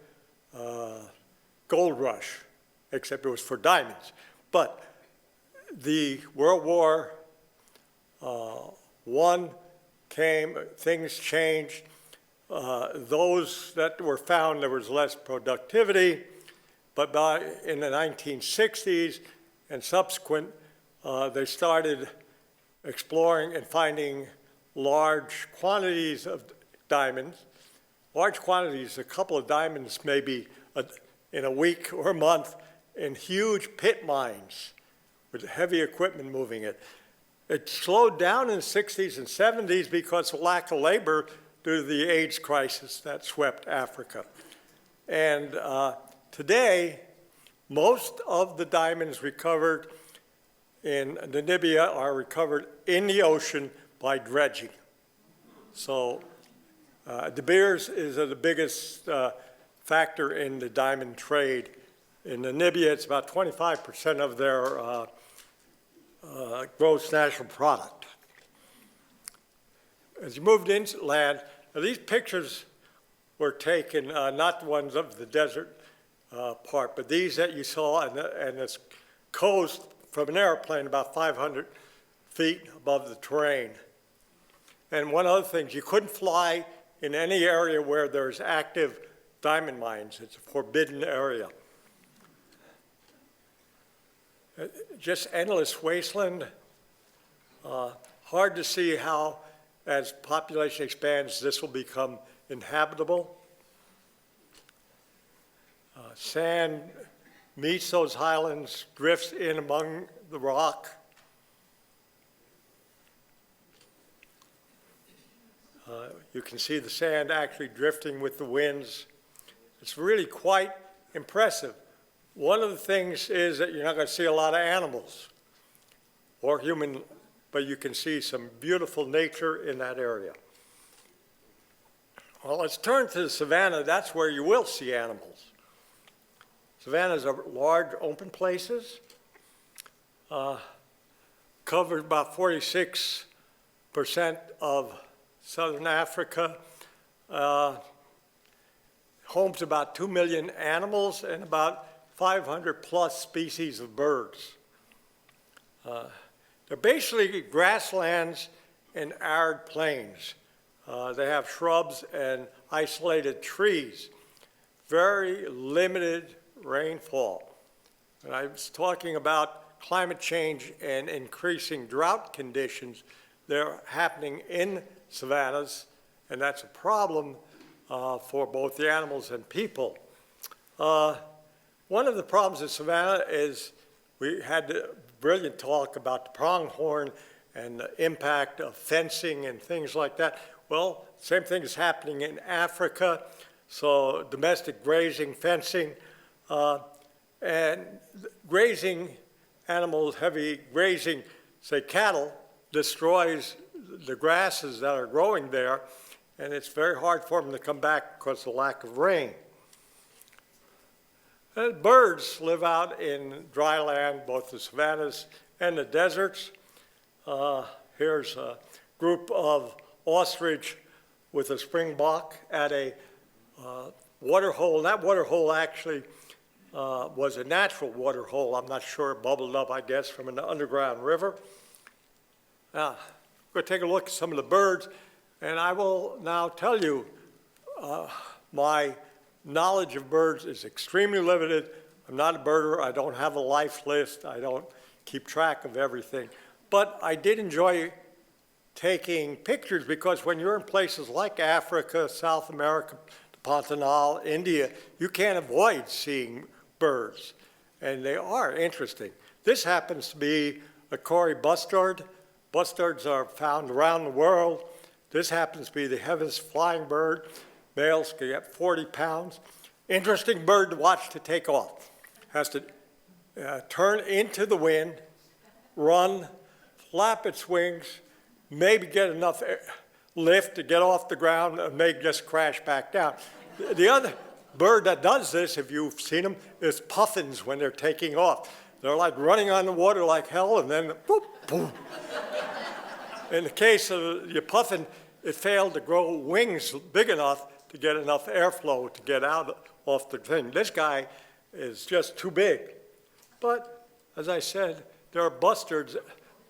S1: gold rush, except it was for diamonds. But the World War I came, things changed. Those that were found, there was less productivity, but in the 1960s and subsequent, they started exploring and finding large quantities of diamonds. Large quantities, a couple of diamonds maybe in a week or a month, in huge pit mines with heavy equipment moving it. It slowed down in the 60s and 70s because of lack of labor due to the AIDS crisis that swept Africa. And today, most of the diamonds recovered in Namibia are recovered in the ocean by dredging. So De Beers is the biggest factor in the diamond trade. In Namibia, it's about 25% of their gross national product. As you moved inland, now these pictures were taken, not the ones of the desert part, but these that you saw, and this coast from an airplane about 500 feet above the terrain. And one other thing, you couldn't fly in any area where there's active diamond mines. It's a forbidden area. Just endless wasteland. Hard to see how, as population expands, this will become inhabitable. Sand meets those highlands, drifts in among the rock. You can see the sand actually drifting with the winds. It's really quite impressive. One of the things is that you're not going to see a lot of animals or human, but you can see some beautiful nature in that area. Well, let's turn to the savanna. That's where you will see animals. Savannas are large open places, covered about 46% of southern Africa, home to about 2 million animals and about 500 plus species of birds. They're basically grasslands and arid plains. They have shrubs and isolated trees, very limited rainfall. And I was talking about climate change and increasing drought conditions. They're happening in savannas, and that's a problem for both the animals and people. One of the problems in savanna is we had a brilliant talk about the pronghorn and the impact of fencing and things like that. Well, same thing is happening in Africa. So domestic grazing, fencing, and grazing animals, heavy grazing, say cattle, destroys the grasses that are growing there, and it's very hard for them to come back because of the lack of rain. Birds live out in dry land, both the savannas and the deserts. Here's a group of ostrich with a springbok at a water hole. That water hole actually was a natural water hole. I'm not sure, it bubbled up, I guess, from an underground river. Now, we're going to take a look at some of the birds, and I will now tell you my knowledge of birds is extremely limited. I'm not a birder. I don't have a life list. I don't keep track of everything. But I did enjoy taking pictures because when you're in places like Africa, South America, the Pantanal, India, you can't avoid seeing birds, and they are interesting. This happens to be a Kori bustard. Bustards are found around the world. This happens to be the heaviest flying bird. Males can get 40 pounds. Interesting bird to watch to take off. Has to turn into the wind, run, flap its wings, maybe get enough lift to get off the ground, and may just crash back down. The other bird that does this, if you've seen them, is puffins when they're taking off. They're like running on the water like hell, and then boop, boom. In the case of the puffin, it failed to grow wings big enough to get enough airflow to get out off the thing. This guy is just too big. But, as I said, there are bustards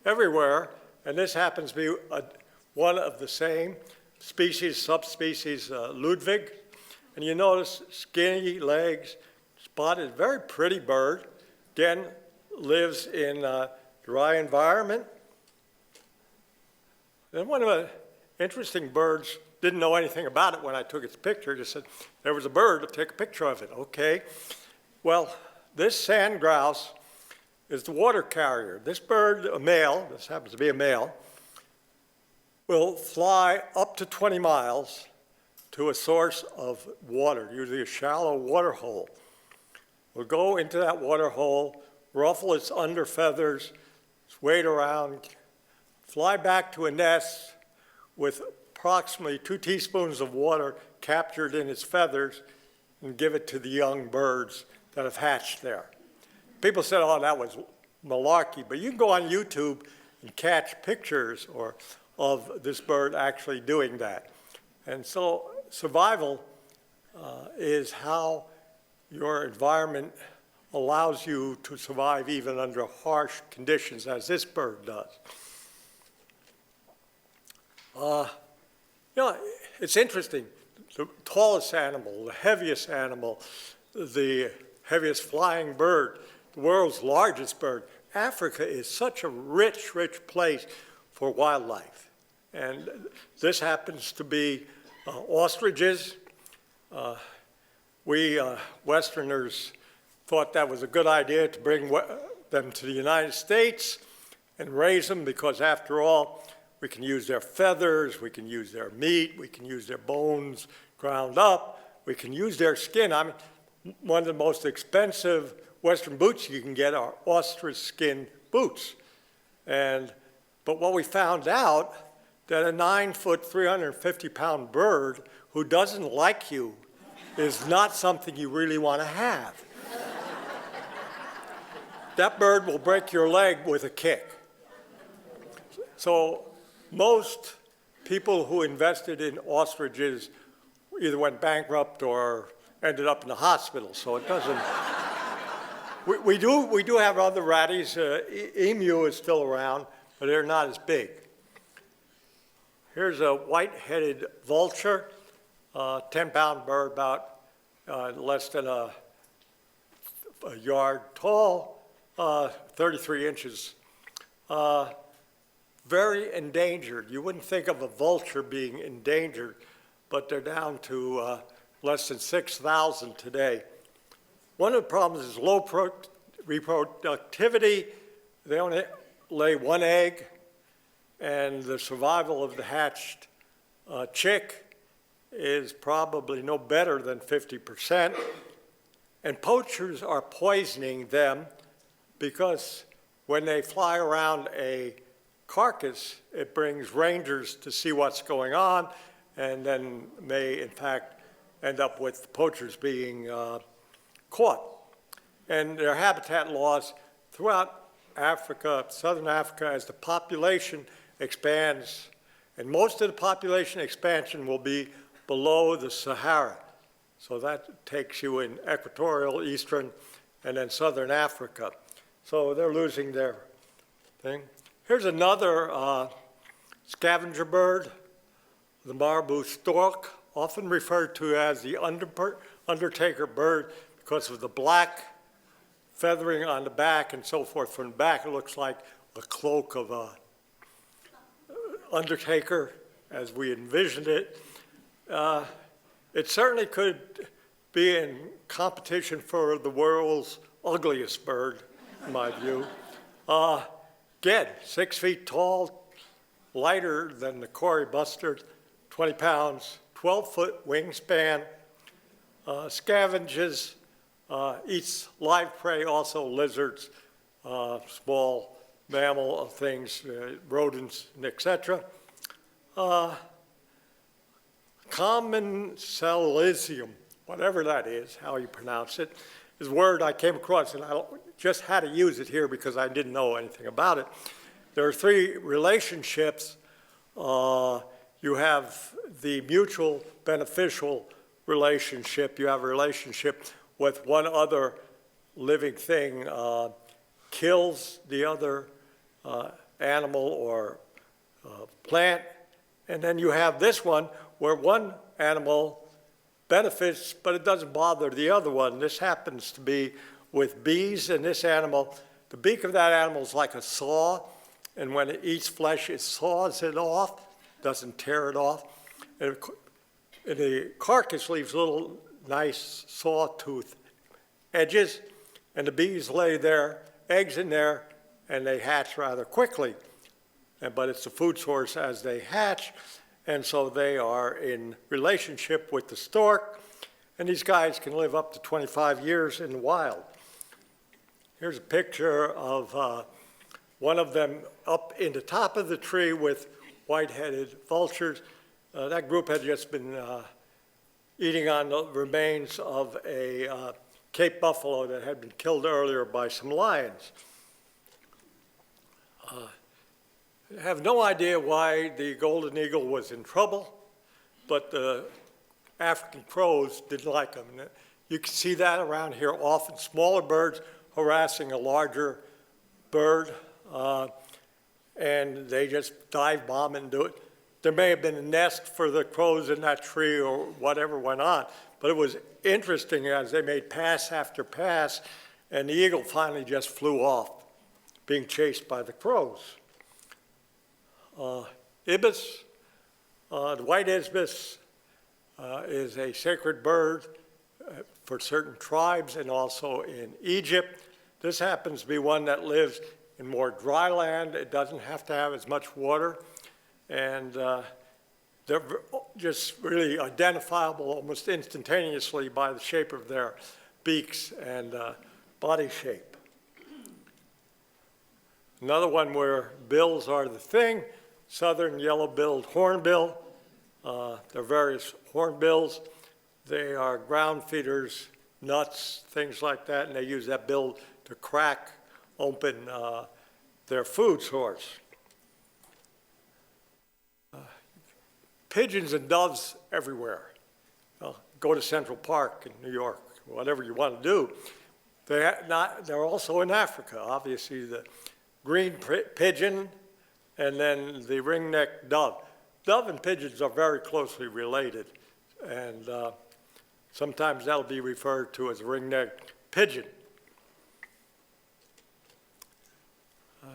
S1: everywhere, and this happens to be one of the same species, subspecies, Ludwig. And you notice skinny legs, spotted, very pretty bird. Again, lives in a dry environment. And one of the interesting birds, didn't know anything about it when I took its picture, just said, there was a bird, I'll take a picture of it. Okay. Well, this sand grouse is the water carrier. This bird, a male, this happens to be a male, will fly up to 20 miles to a source of water, usually a shallow water hole. Will go into that water hole, ruffle its under feathers, wade around, fly back to a nest with approximately 2 teaspoons of water captured in its feathers and give it to the young birds that have hatched there. People said, oh, that was malarkey, but you can go on YouTube and catch pictures of this bird actually doing that. And so survival is how your environment allows you to survive even under harsh conditions, as this bird does. It's interesting. The tallest animal, the heaviest animal, the heaviest flying bird, the world's largest bird. Africa is such a rich, rich place for wildlife. And this happens to be ostriches. We Westerners thought that was a good idea to bring them to the United States and raise them because, after all, we can use their feathers, we can use their meat, we can use their bones ground up, we can use their skin. I mean, one of the most expensive Western boots you can get are ostrich skin boots. But what we found out, that a 9-foot, 350-pound bird who doesn't like you is not something you really want to have. That bird will break your leg with a kick. So most people who invested in ostriches either went bankrupt or ended up in the hospital, so it doesn't. we do have other ratties. Emu is still around, but they're not as big. Here's a white-headed vulture, 10-pound bird, about less than a yard tall, 33 inches. Very endangered. You wouldn't think of a vulture being endangered, but they're down to less than 6,000 today. One of the problems is low reproductivity. They only lay one egg, and the survival of the hatched chick is probably no better than 50%. And poachers are poisoning them because when they fly around a carcass, it brings rangers to see what's going on, and then may, in fact, end up with poachers being caught. And there are habitat laws throughout Africa, southern Africa, as the population expands, and most of the population expansion will be below the Sahara. So that takes you in equatorial, eastern, and then southern Africa. So they're losing their thing. Here's another scavenger bird, the marabou stork, often referred to as the undertaker bird because of the black feathering on the back and so forth. From the back, it looks like a cloak of a undertaker as we envisioned it. It certainly could be in competition for the world's ugliest bird, in my view. Ged, 6 feet tall, lighter than the Cory bustard, 20 pounds, 12-foot wingspan, scavenges, eats live prey, also lizards, small mammal things, rodents, etc. Common silesium, whatever that is, how you pronounce it, is a word I came across, and I just had to use it here because I didn't know anything about it. There are three relationships. You have the mutual beneficial relationship. You have a relationship with one other living thing, kills the other animal or plant. And then you have this one where one animal benefits, but it doesn't bother the other one. This happens to be with bees and this animal. The beak of that animal is like a saw, and when it eats flesh, it saws it off, doesn't tear it off. And the carcass leaves little nice sawtooth edges, and the bees lay their eggs in there, and they hatch rather quickly. But it's a food source as they hatch, and so they are in relationship with the stork, and these guys can live up to 25 years in the wild. Here's a picture of one of them up in the top of the tree with white-headed vultures. That group had just been eating on the remains of a Cape buffalo that had been killed earlier by some lions. I have no idea why the golden eagle was in trouble, but the African crows didn't like them. And you can see that around here often, smaller birds harassing a larger bird, and they just dive bomb and do it. There may have been a nest for the crows in that tree or whatever went on, but it was interesting as they made pass after pass, and the eagle finally just flew off, being chased by the crows. Ibis, the white ibis, is a sacred bird for certain tribes and also in Egypt. This happens to be one that lives in more dry land. It doesn't have to have as much water. And they're just really identifiable almost instantaneously by the shape of their beaks and body shape. Another one where bills are the thing, southern yellow-billed hornbill. There are various hornbills. They are ground feeders, nuts, things like that, and they use that bill to crack open their food source. Pigeons and doves everywhere. Go to Central Park in New York, whatever you want to do. They're also in Africa, obviously the green pigeon and then the ringneck dove. Dove and pigeons are very closely related, and sometimes that'll be referred to as a ringneck pigeon.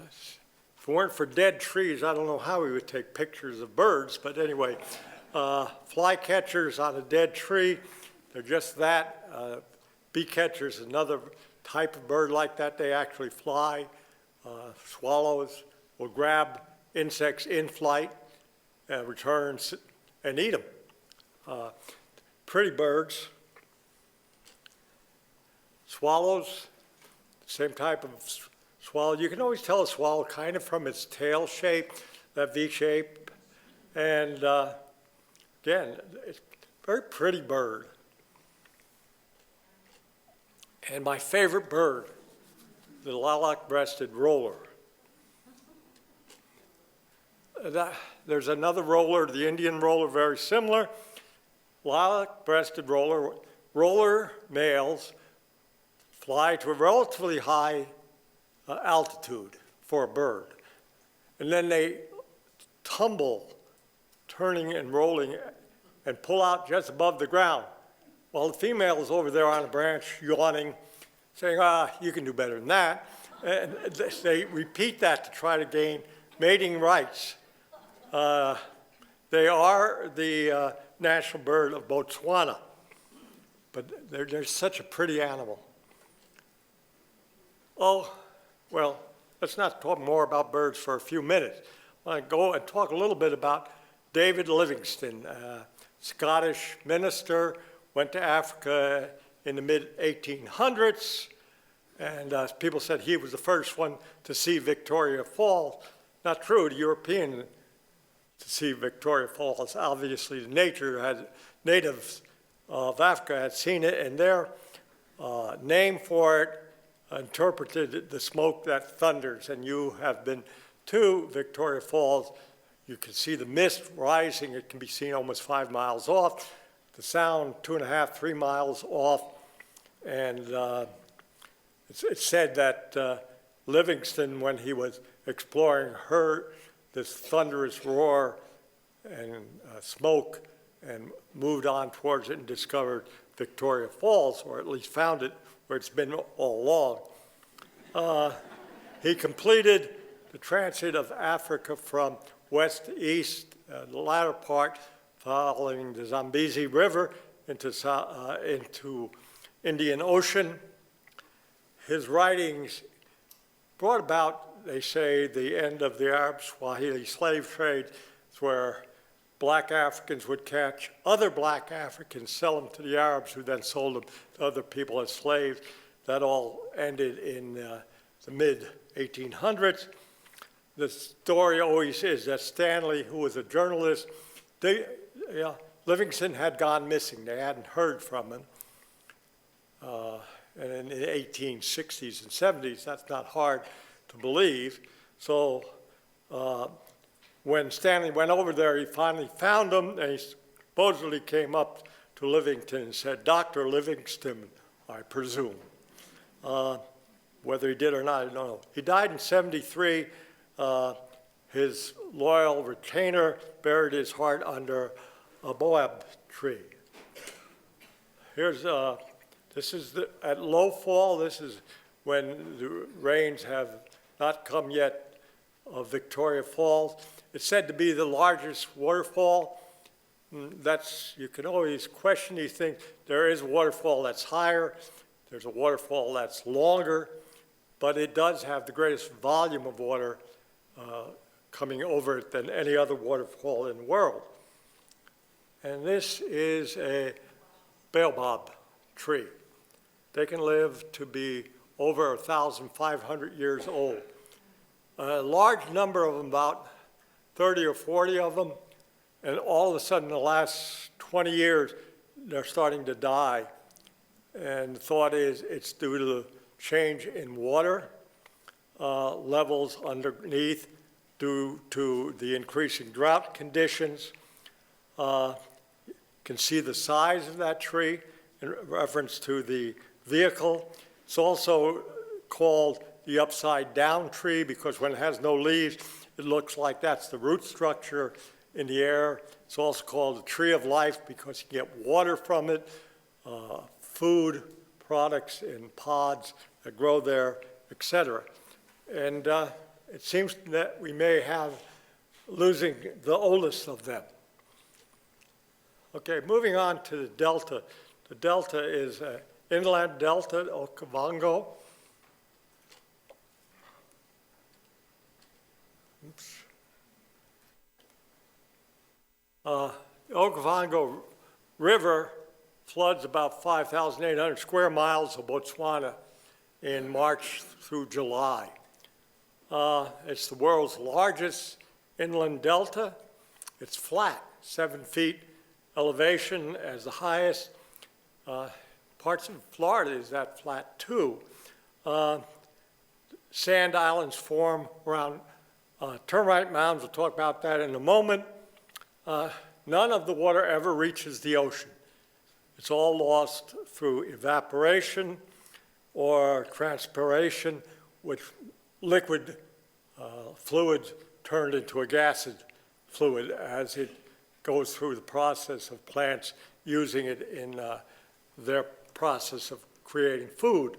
S1: If it weren't for dead trees, I don't know how we would take pictures of birds, but anyway, flycatchers on a dead tree, they're just that. Bee catchers, another type of bird like that, they actually fly. Swallows will grab insects in flight, return and eat them. Pretty birds. Swallows, same type of swallow. You can always tell a swallow kind of from its tail shape, that V shape. And again, it's a very pretty bird. And my favorite bird, the lilac-breasted roller. There's another roller, the Indian roller, very similar. Lilac-breasted roller. Roller males fly to a relatively high altitude for a bird. And then they tumble, turning and rolling, and pull out just above the ground. While the female is over there on a branch yawning, saying, you can do better than that. And they repeat that to try to gain mating rights. They are the national bird of Botswana, but they're such a pretty animal. Oh, well, let's not talk more about birds for a few minutes. I want to go and talk a little bit about David Livingstone, Scottish minister, went to Africa in the mid-1800s, and people said he was the first one to see Victoria Falls. Not true, the European to see Victoria Falls. Obviously, the natives of Africa had seen it, and their name for it interpreted the smoke that thunders. And you have been to Victoria Falls. You can see the mist rising. It can be seen almost 5 miles off. The sound 2.5, 3 miles off. And it's said that Livingstone, when he was exploring, heard this thunderous roar and smoke and moved on towards it and discovered Victoria Falls, or at least found it where it's been all along. He completed the transit of Africa from west to east, the latter part following the Zambezi River into Indian Ocean. His writings brought about, they say, the end of the Arab-Swahili slave trade, where black Africans would catch other black Africans, sell them to the Arabs, who then sold them to other people as slaves. That all ended in the mid-1800s. The story always is that Stanley, who was a journalist, Livingstone had gone missing. They hadn't heard from him. And in the 1860s and 70s, that's not hard to believe. So when Stanley went over there, he finally found him, and he supposedly came up to Livingston and said, Dr. Livingston, I presume. Whether he did or not, I don't know. He died in 73. His loyal retainer buried his heart under a boab tree. Here's, this is at low fall. This is when the rains have not come yet of Victoria Falls. It's said to be the largest waterfall. You can always question these things. There is a waterfall that's higher. There's a waterfall that's longer, but it does have the greatest volume of water coming over it than any other waterfall in the world. And this is a baobab tree. They can live to be over 1,500 years old. A large number of them, about 30 or 40 of them, and all of a sudden in the last 20 years, they're starting to die. And the thought is it's due to the change in water levels underneath due to the increasing drought conditions. You can see the size of that tree in reference to the vehicle. It's also called the upside down tree because when it has no leaves, it looks like that's the root structure in the air. It's also called the tree of life because you get water from it, food products in pods that grow there, etc. And it seems that we may have losing the oldest of them. Okay, moving on to the delta. The delta is an inland delta, Okavango. Oops. The Okavango River floods about 5,800 square miles of Botswana in March through July. It's the world's largest inland delta. It's flat, 7 feet elevation as the highest. Parts of Florida is that flat too. Sand islands form around termite mounds. We'll talk about that in a moment. None of the water ever reaches the ocean. It's all lost through evaporation or transpiration, which liquid fluid turned into a gaseous fluid as it goes through the process of plants using it in their process of creating food.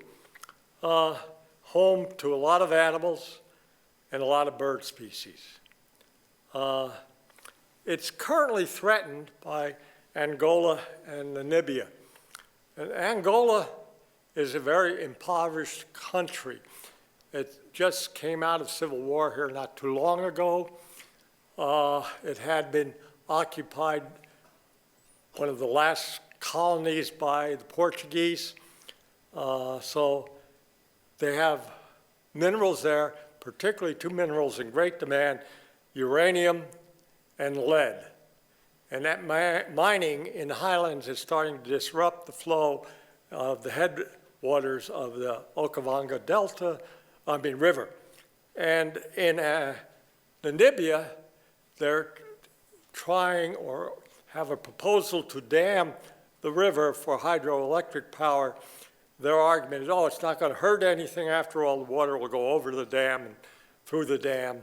S1: Home to a lot of animals and a lot of bird species. It's currently threatened by Angola and Namibia. And Angola is a very impoverished country. It just came out of civil war here not too long ago. It had been occupied, one of the last colonies by the Portuguese. So they have minerals there, particularly two minerals in great demand, uranium and lead. And that mining in the highlands is starting to disrupt the flow of the headwaters of the Okavango River. And in Namibia, they're trying or have a proposal to dam the river for hydroelectric power. Their argument is, oh, it's not going to hurt anything. After all, the water will go over the dam and through the dam,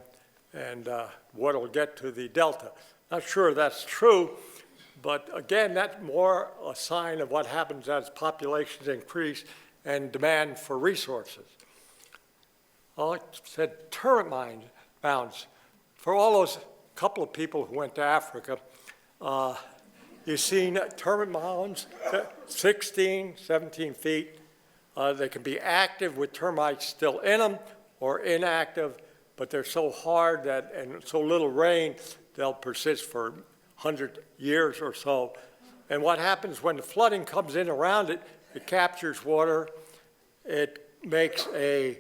S1: and water will get to the delta. Not sure that's true, but again, that's more a sign of what happens as populations increase and demand for resources. I said termite mounds. For all those couple of people who went to Africa, you've seen termite mounds, 16, 17 feet. They can be active with termites still in them or inactive, but they're so hard that, and so little rain, they'll persist for 100 years or so. And what happens when the flooding comes in around it, it captures water, it makes a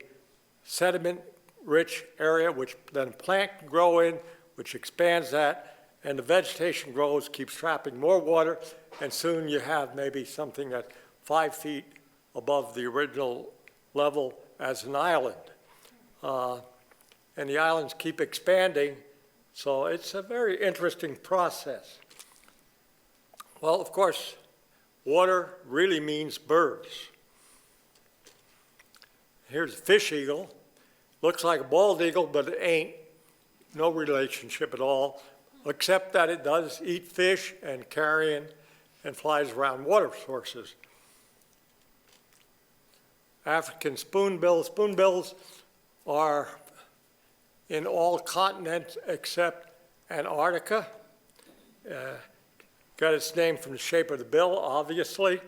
S1: sediment-rich area, which then a plant can grow in, which expands that, and the vegetation grows, keeps trapping more water, and soon you have maybe something that's 5 feet above the original level as an island. And the islands keep expanding, so it's a very interesting process. Well, of course, water really means birds. Here's a fish eagle. Looks like a bald eagle, but it ain't. No relationship at all, except that it does eat fish and carrion and flies around water sources. African spoonbill. Spoonbills are in all continents except Antarctica. Got its name from the shape of the bill, obviously.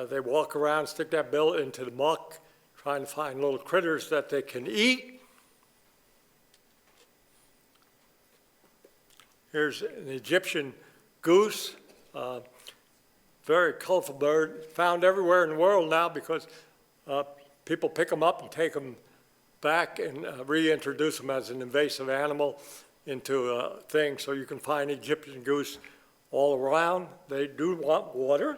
S1: They walk around, stick that bill into the muck, trying to find little critters that they can eat. Here's an Egyptian goose, very colorful bird, found everywhere in the world now because people pick them up and take them back and reintroduce them as an invasive animal into a thing. So you can find Egyptian goose all around. They do want water.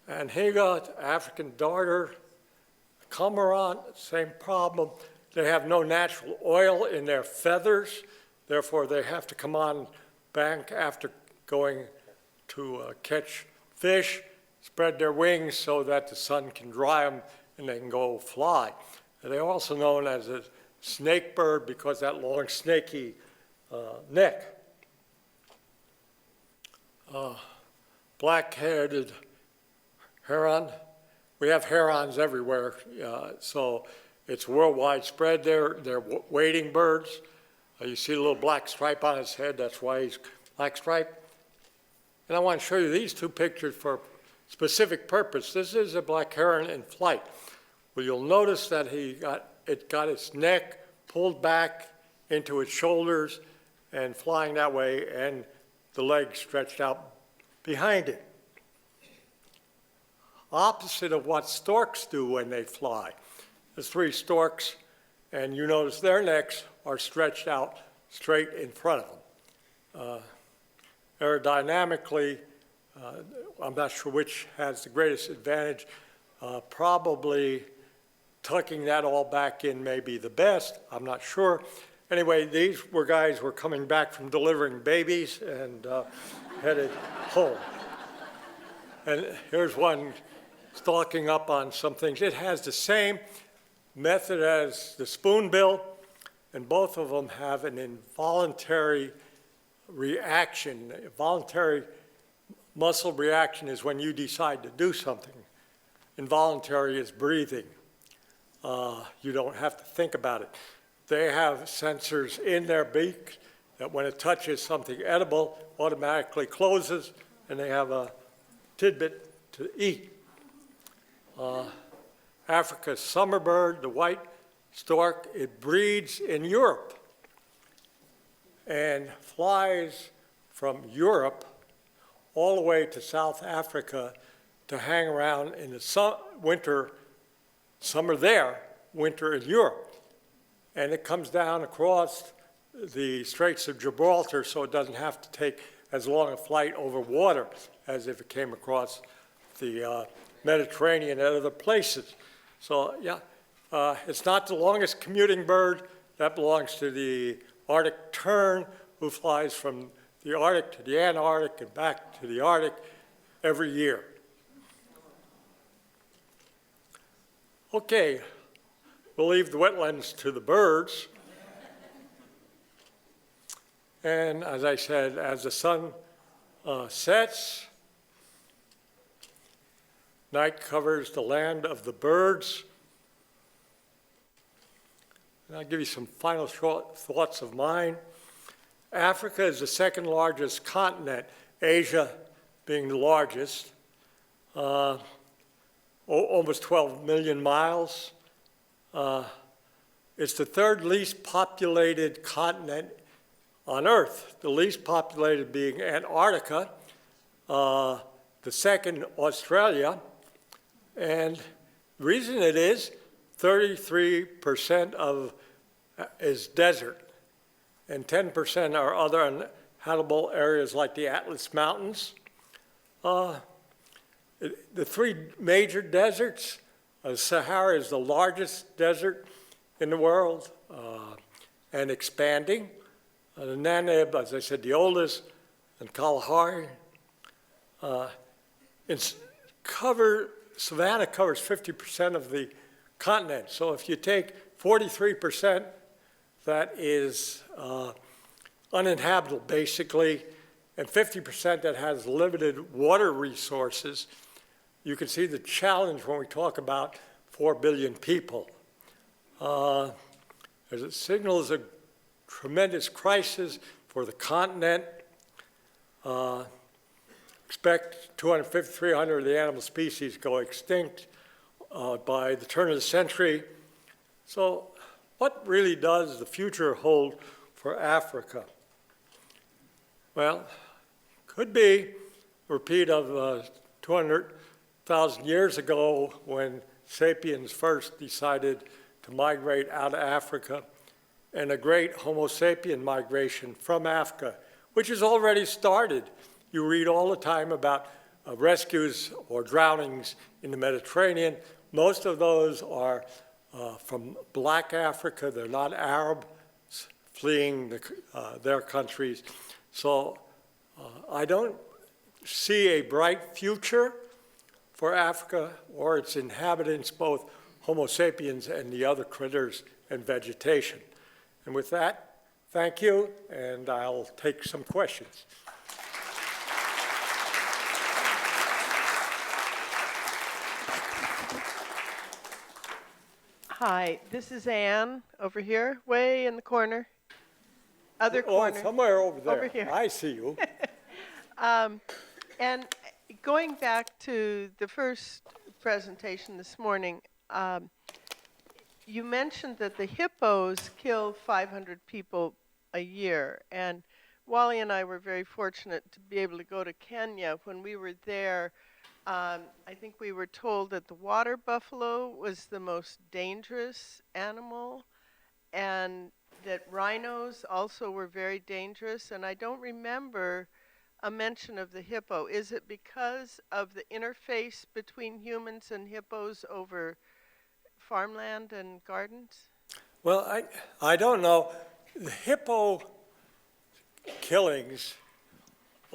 S1: And here you got African darter, cormorant, same problem. They have no natural oil in their feathers, therefore they have to come on bank after going to catch fish, spread their wings so that the sun can dry them and they can go fly. And they're also known as a snake bird because that long snaky neck. Black-headed heron. We have herons everywhere, so it's worldwide spread. They're wading birds. You see a little black stripe on his head, that's why he's black stripe. And I want to show you these two pictures for a specific purpose. This is a black heron in flight. Well, you'll notice that it got its neck pulled back into its shoulders and flying that way, and the legs stretched out behind it. Opposite of what storks do when they fly. There's 3 storks, and you notice their necks are stretched out straight in front of them. Aerodynamically, I'm not sure which has the greatest advantage. Probably tucking that all back in may be the best. I'm not sure. Anyway, these were guys who were coming back from delivering babies and headed home. And here's one stalking up on some things. It has the same method as the spoonbill, and both of them have an involuntary reaction. A voluntary muscle reaction is when you decide to do something. Involuntary is breathing. You don't have to think about it. They have sensors in their beak that when it touches something edible, automatically closes, and they have a tidbit to eat. Africa's summer bird, the white stork, it breeds in Europe and flies from Europe all the way to South Africa to hang around in the winter, summer there, winter in Europe. And it comes down across the Straits of Gibraltar, so it doesn't have to take as long a flight over water as if it came across the Mediterranean and other places. So yeah, it's not the longest commuting bird. That belongs to the Arctic tern, who flies from the Arctic to the Antarctic and back to the Arctic every year. Okay, we'll leave the wetlands to the birds. And as I said, as the sun sets, night covers the land of the birds. And I'll give you some final short thoughts of mine. Africa is the second largest continent, Asia being the largest, almost 12 million miles. It's the third least populated continent on Earth, the least populated being Antarctica, the second Australia, and the reason it is 33% is desert, and 10% are other uninhabitable areas like the Atlas Mountains. The 3 major deserts, Sahara is the largest desert in the world and expanding. The Namib, as I said, the oldest, and Kalahari. Savanna covers 50% of the continent. So if you take 43% that is uninhabitable, basically, and 50% that has limited water resources, you can see the challenge when we talk about 4 billion people. It signals a tremendous crisis for the continent. Expect 250, 300 of the animal species go extinct by the turn of the century. So what really does the future hold for Africa? Well, could be a repeat of 200,000 years ago when sapiens first decided to migrate out of Africa, and a great Homo sapien migration from Africa, which has already started. You read all the time about rescues or drownings in the Mediterranean. Most of those are from black Africa. They're not Arabs fleeing their countries. So I don't see a bright future for Africa or its inhabitants, both Homo sapiens and the other critters and vegetation. And with that, thank you, and I'll take some questions.
S13: Hi, this is Anne over here, way in the corner. Other corner.
S1: Somewhere over there.
S13: Over here.
S1: I see you.
S13: And going back to the first presentation this morning, you mentioned that the hippos kill 500 people a year. And Wally and I were very fortunate to be able to go to Kenya. When we were there, I think we were told that the water buffalo was the most dangerous animal, and that rhinos also were very dangerous. And I don't remember a mention of the hippo. Is it because of the interface between humans and hippos over farmland and gardens?
S1: Well, I don't know. The hippo killings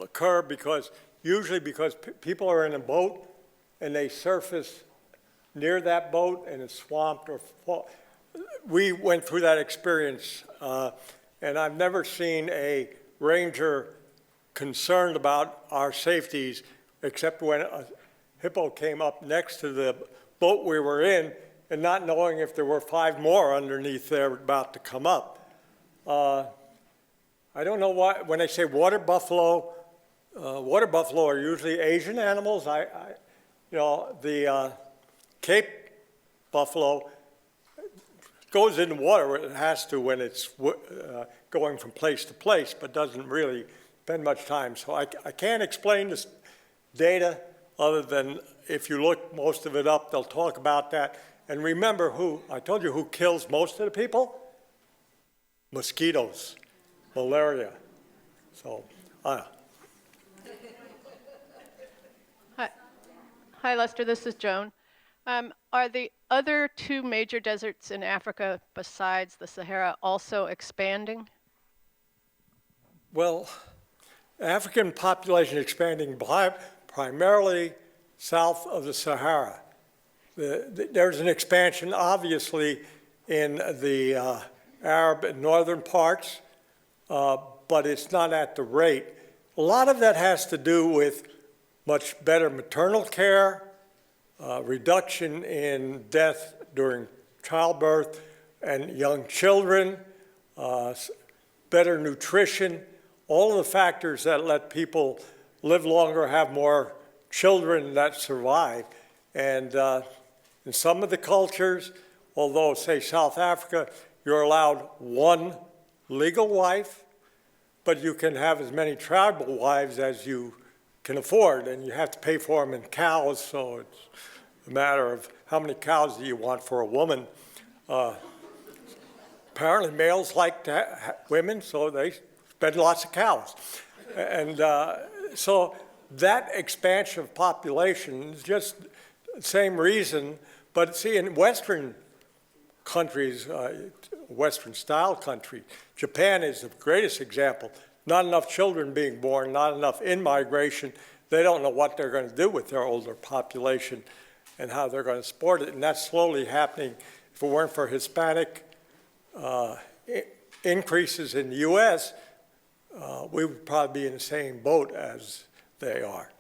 S1: occur usually because people are in a boat and they surface near that boat and it's swamped or fall. We went through that experience, and I've never seen a ranger concerned about our safeties except when a hippo came up next to the boat we were in and not knowing if there were 5 more underneath there about to come up. I don't know why, when they say water buffalo are usually Asian animals. The Cape buffalo goes in the water. It has to when it's going from place to place, but doesn't really spend much time. So I can't explain this data other than if you look most of it up, they'll talk about that. And remember I told you who kills most of the people? Mosquitoes, malaria. So,
S13: Hi, Lester, this is Joan. Are the other 2 major deserts in Africa besides the Sahara also expanding?
S1: Well, African population expanding primarily south of the Sahara. There's an expansion, obviously, in the Arab and northern parts, but it's not at the rate. A lot of that has to do with much better maternal care, reduction in death during childbirth and young children, better nutrition, all of the factors that let people live longer, have more children that survive. And in some of the cultures, although, say, South Africa, you're allowed 1 legal wife, but you can have as many tribal wives as you can afford, and you have to pay for them in cows, so it's a matter of how many cows do you want for a woman. Apparently males like women, so they spend lots of cows. And so that expansion of population is just the same reason, but see, in Western countries, Western style country, Japan is the greatest example. not enough children being born, not enough in-migration. They don't know what they're going to do with their older population and how they're going to support it. And that's slowly happening. If it weren't for Hispanic increases in the U.S., we would probably be in the same boat as they are.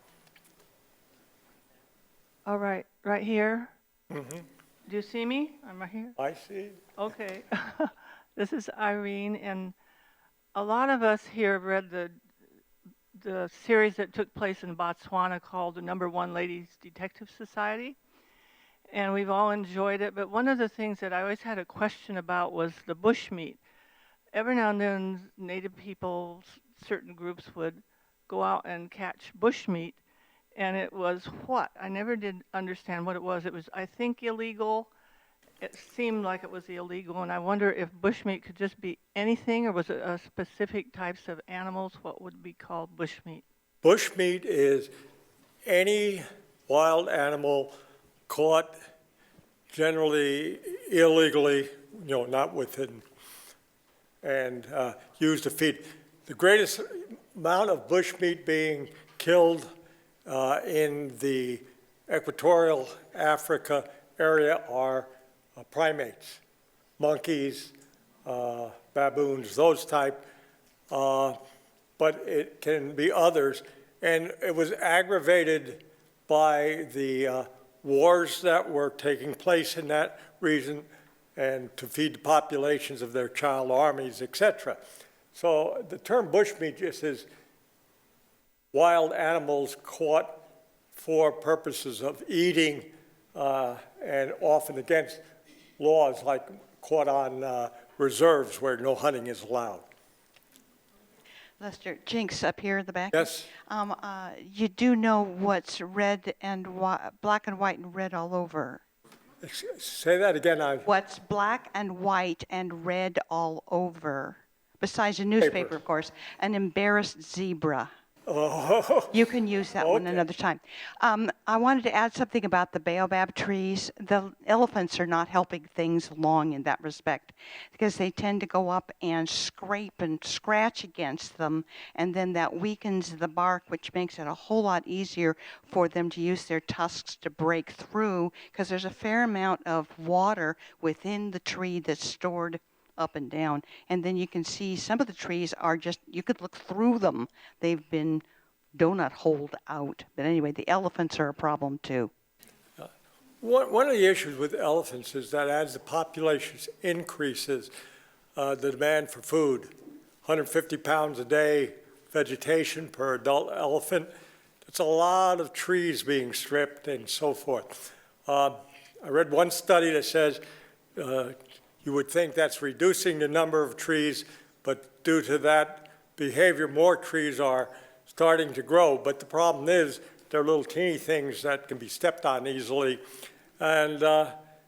S14: All right, right here. Do you see me? I'm right here.
S1: I see.
S14: Okay. This is Irene, and a lot of us here have read the series that took place in Botswana called the Number One Ladies Detective Society, and we've all enjoyed it. But one of the things that I always had a question about was the bushmeat. Every now and then, Native people, certain groups would go out and catch bushmeat, and it was what? I never did understand what it was. It was, I think, illegal. It seemed like it was illegal, and I wonder if bushmeat could just be anything, or was it specific types of animals? What would be called bushmeat?
S1: Bushmeat is any wild animal caught generally illegally, not within, and used to feed. The greatest amount of bushmeat being killed in the equatorial Africa area are primates, monkeys, baboons, those type, but it can be others. And it was aggravated by the wars that were taking place in that region and to feed the populations of their child armies, etc. So the term bushmeat just is wild animals caught for purposes of eating and often against laws like caught on reserves where no hunting is allowed.
S15: Lester, Jinx up here in the back.
S1: Yes.
S15: You do know what's red and black and white and red all over.
S1: Say that again.
S15: What's black and white and red all over, besides a newspaper, of course, an embarrassed zebra.
S1: Oh.
S15: You can use that one another time. I wanted to add something about the baobab trees. The elephants are not helping things along in that respect because they tend to go up and scrape and scratch against them, and then that weakens the bark, which makes it a whole lot easier for them to use their tusks to break through because there's a fair amount of water within the tree that's stored up and down. And then you can see some of the trees are just, you could look through them. They've been donut holed out. But anyway, the elephants are a problem too.
S1: One of the issues with elephants is that as the population increases, the demand for food, 150 pounds a day vegetation per adult elephant, it's a lot of trees being stripped and so forth. I read one study that says you would think that's reducing the number of trees, but due to that behavior, more trees are starting to grow. But the problem is they're little teeny things that can be stepped on easily. And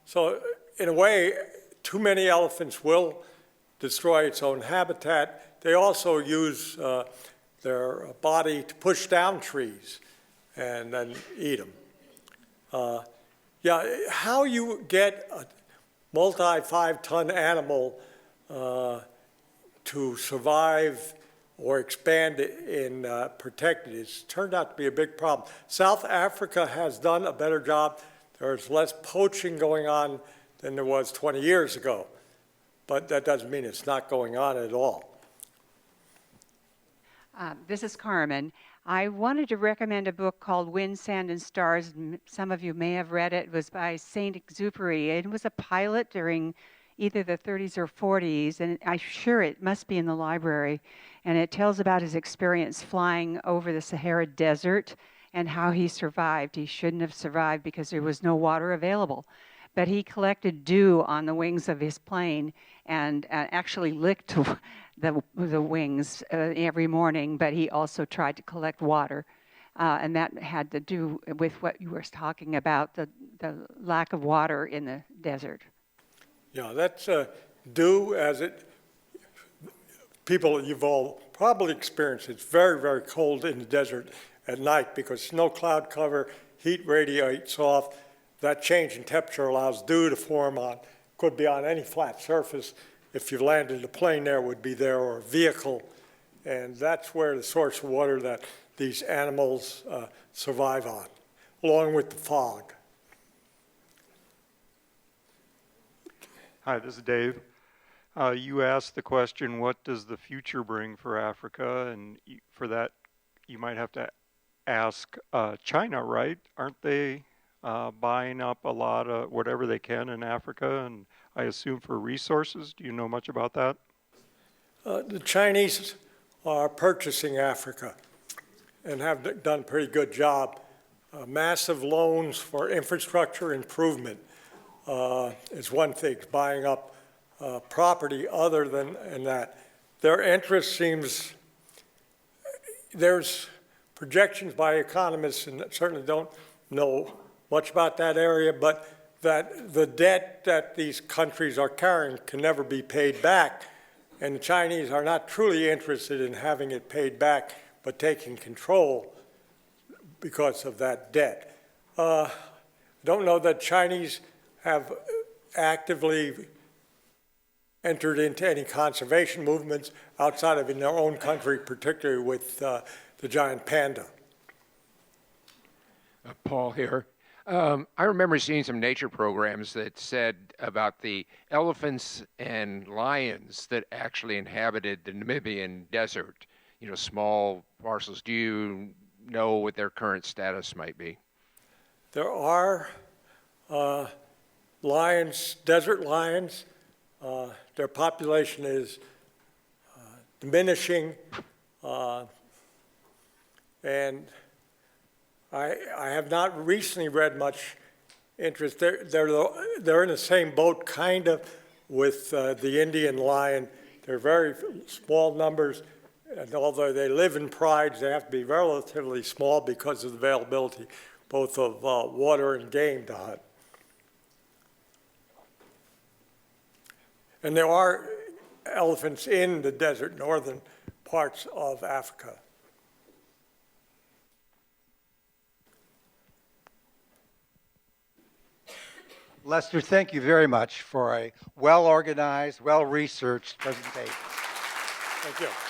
S1: so in a way, too many elephants will destroy its own habitat. They also use their body to push down trees and then eat them. How you get a multi-5-ton animal to survive or expand in protected, it's turned out to be a big problem. South Africa has done a better job. There's less poaching going on than there was 20 years ago, but that doesn't mean it's not going on at all.
S16: This is Carmen. I wanted to recommend a book called Wind, Sand, and Stars. Some of you may have read it. It was by Saint-Exupéry. It was a pilot during either the 30s or 40s, and I'm sure it must be in the library. And it tells about his experience flying over the Sahara Desert and how he survived. He shouldn't have survived because there was no water available. But he collected dew on the wings of his plane and actually licked the wings every morning, but he also tried to collect water. And that had to do with what you were talking about, the lack of water in the desert.
S1: Yeah, that's dew as it, people, you've all probably experienced, it's very, very cold in the desert at night because snow cloud cover, heat radiates off. That change in temperature allows dew to form on, could be on any flat surface. If you landed a plane there, would be there, or a vehicle. And that's where the source of water that these animals survive on, along with the fog.
S17: Hi, this is Dave. You asked the question, what does the future bring for Africa? And for that, you might have to ask China, right? Aren't they buying up a lot of whatever they can in Africa? And I assume for resources. Do you know much about that?
S1: The Chinese are purchasing Africa and have done a pretty good job. Massive loans for infrastructure improvement is one thing, buying up property other than that. Their interest seems, there's projections by economists, and certainly don't know much about that area, but that the debt that these countries are carrying can never be paid back. And the Chinese are not truly interested in having it paid back, but taking control because of that debt. Don't know that Chinese have actively entered into any conservation movements outside of in their own country, particularly with the giant panda.
S18: Paul here. I remember seeing some nature programs that said about the elephants and lions that actually inhabited the Namibian desert, you know, small parcels. Do you know what their current status might be?
S1: There are lions, desert lions. Their population is diminishing, and I have not recently read much interest. They're in the same boat, kind of, with the Indian lion. They're very small numbers, and although they live in prides, they have to be relatively small because of the availability both of water and game to hunt. And there are elephants in the desert northern parts of Africa.
S6: Lester, thank you very much for a well-organized, well-researched presentation.
S1: Thank you.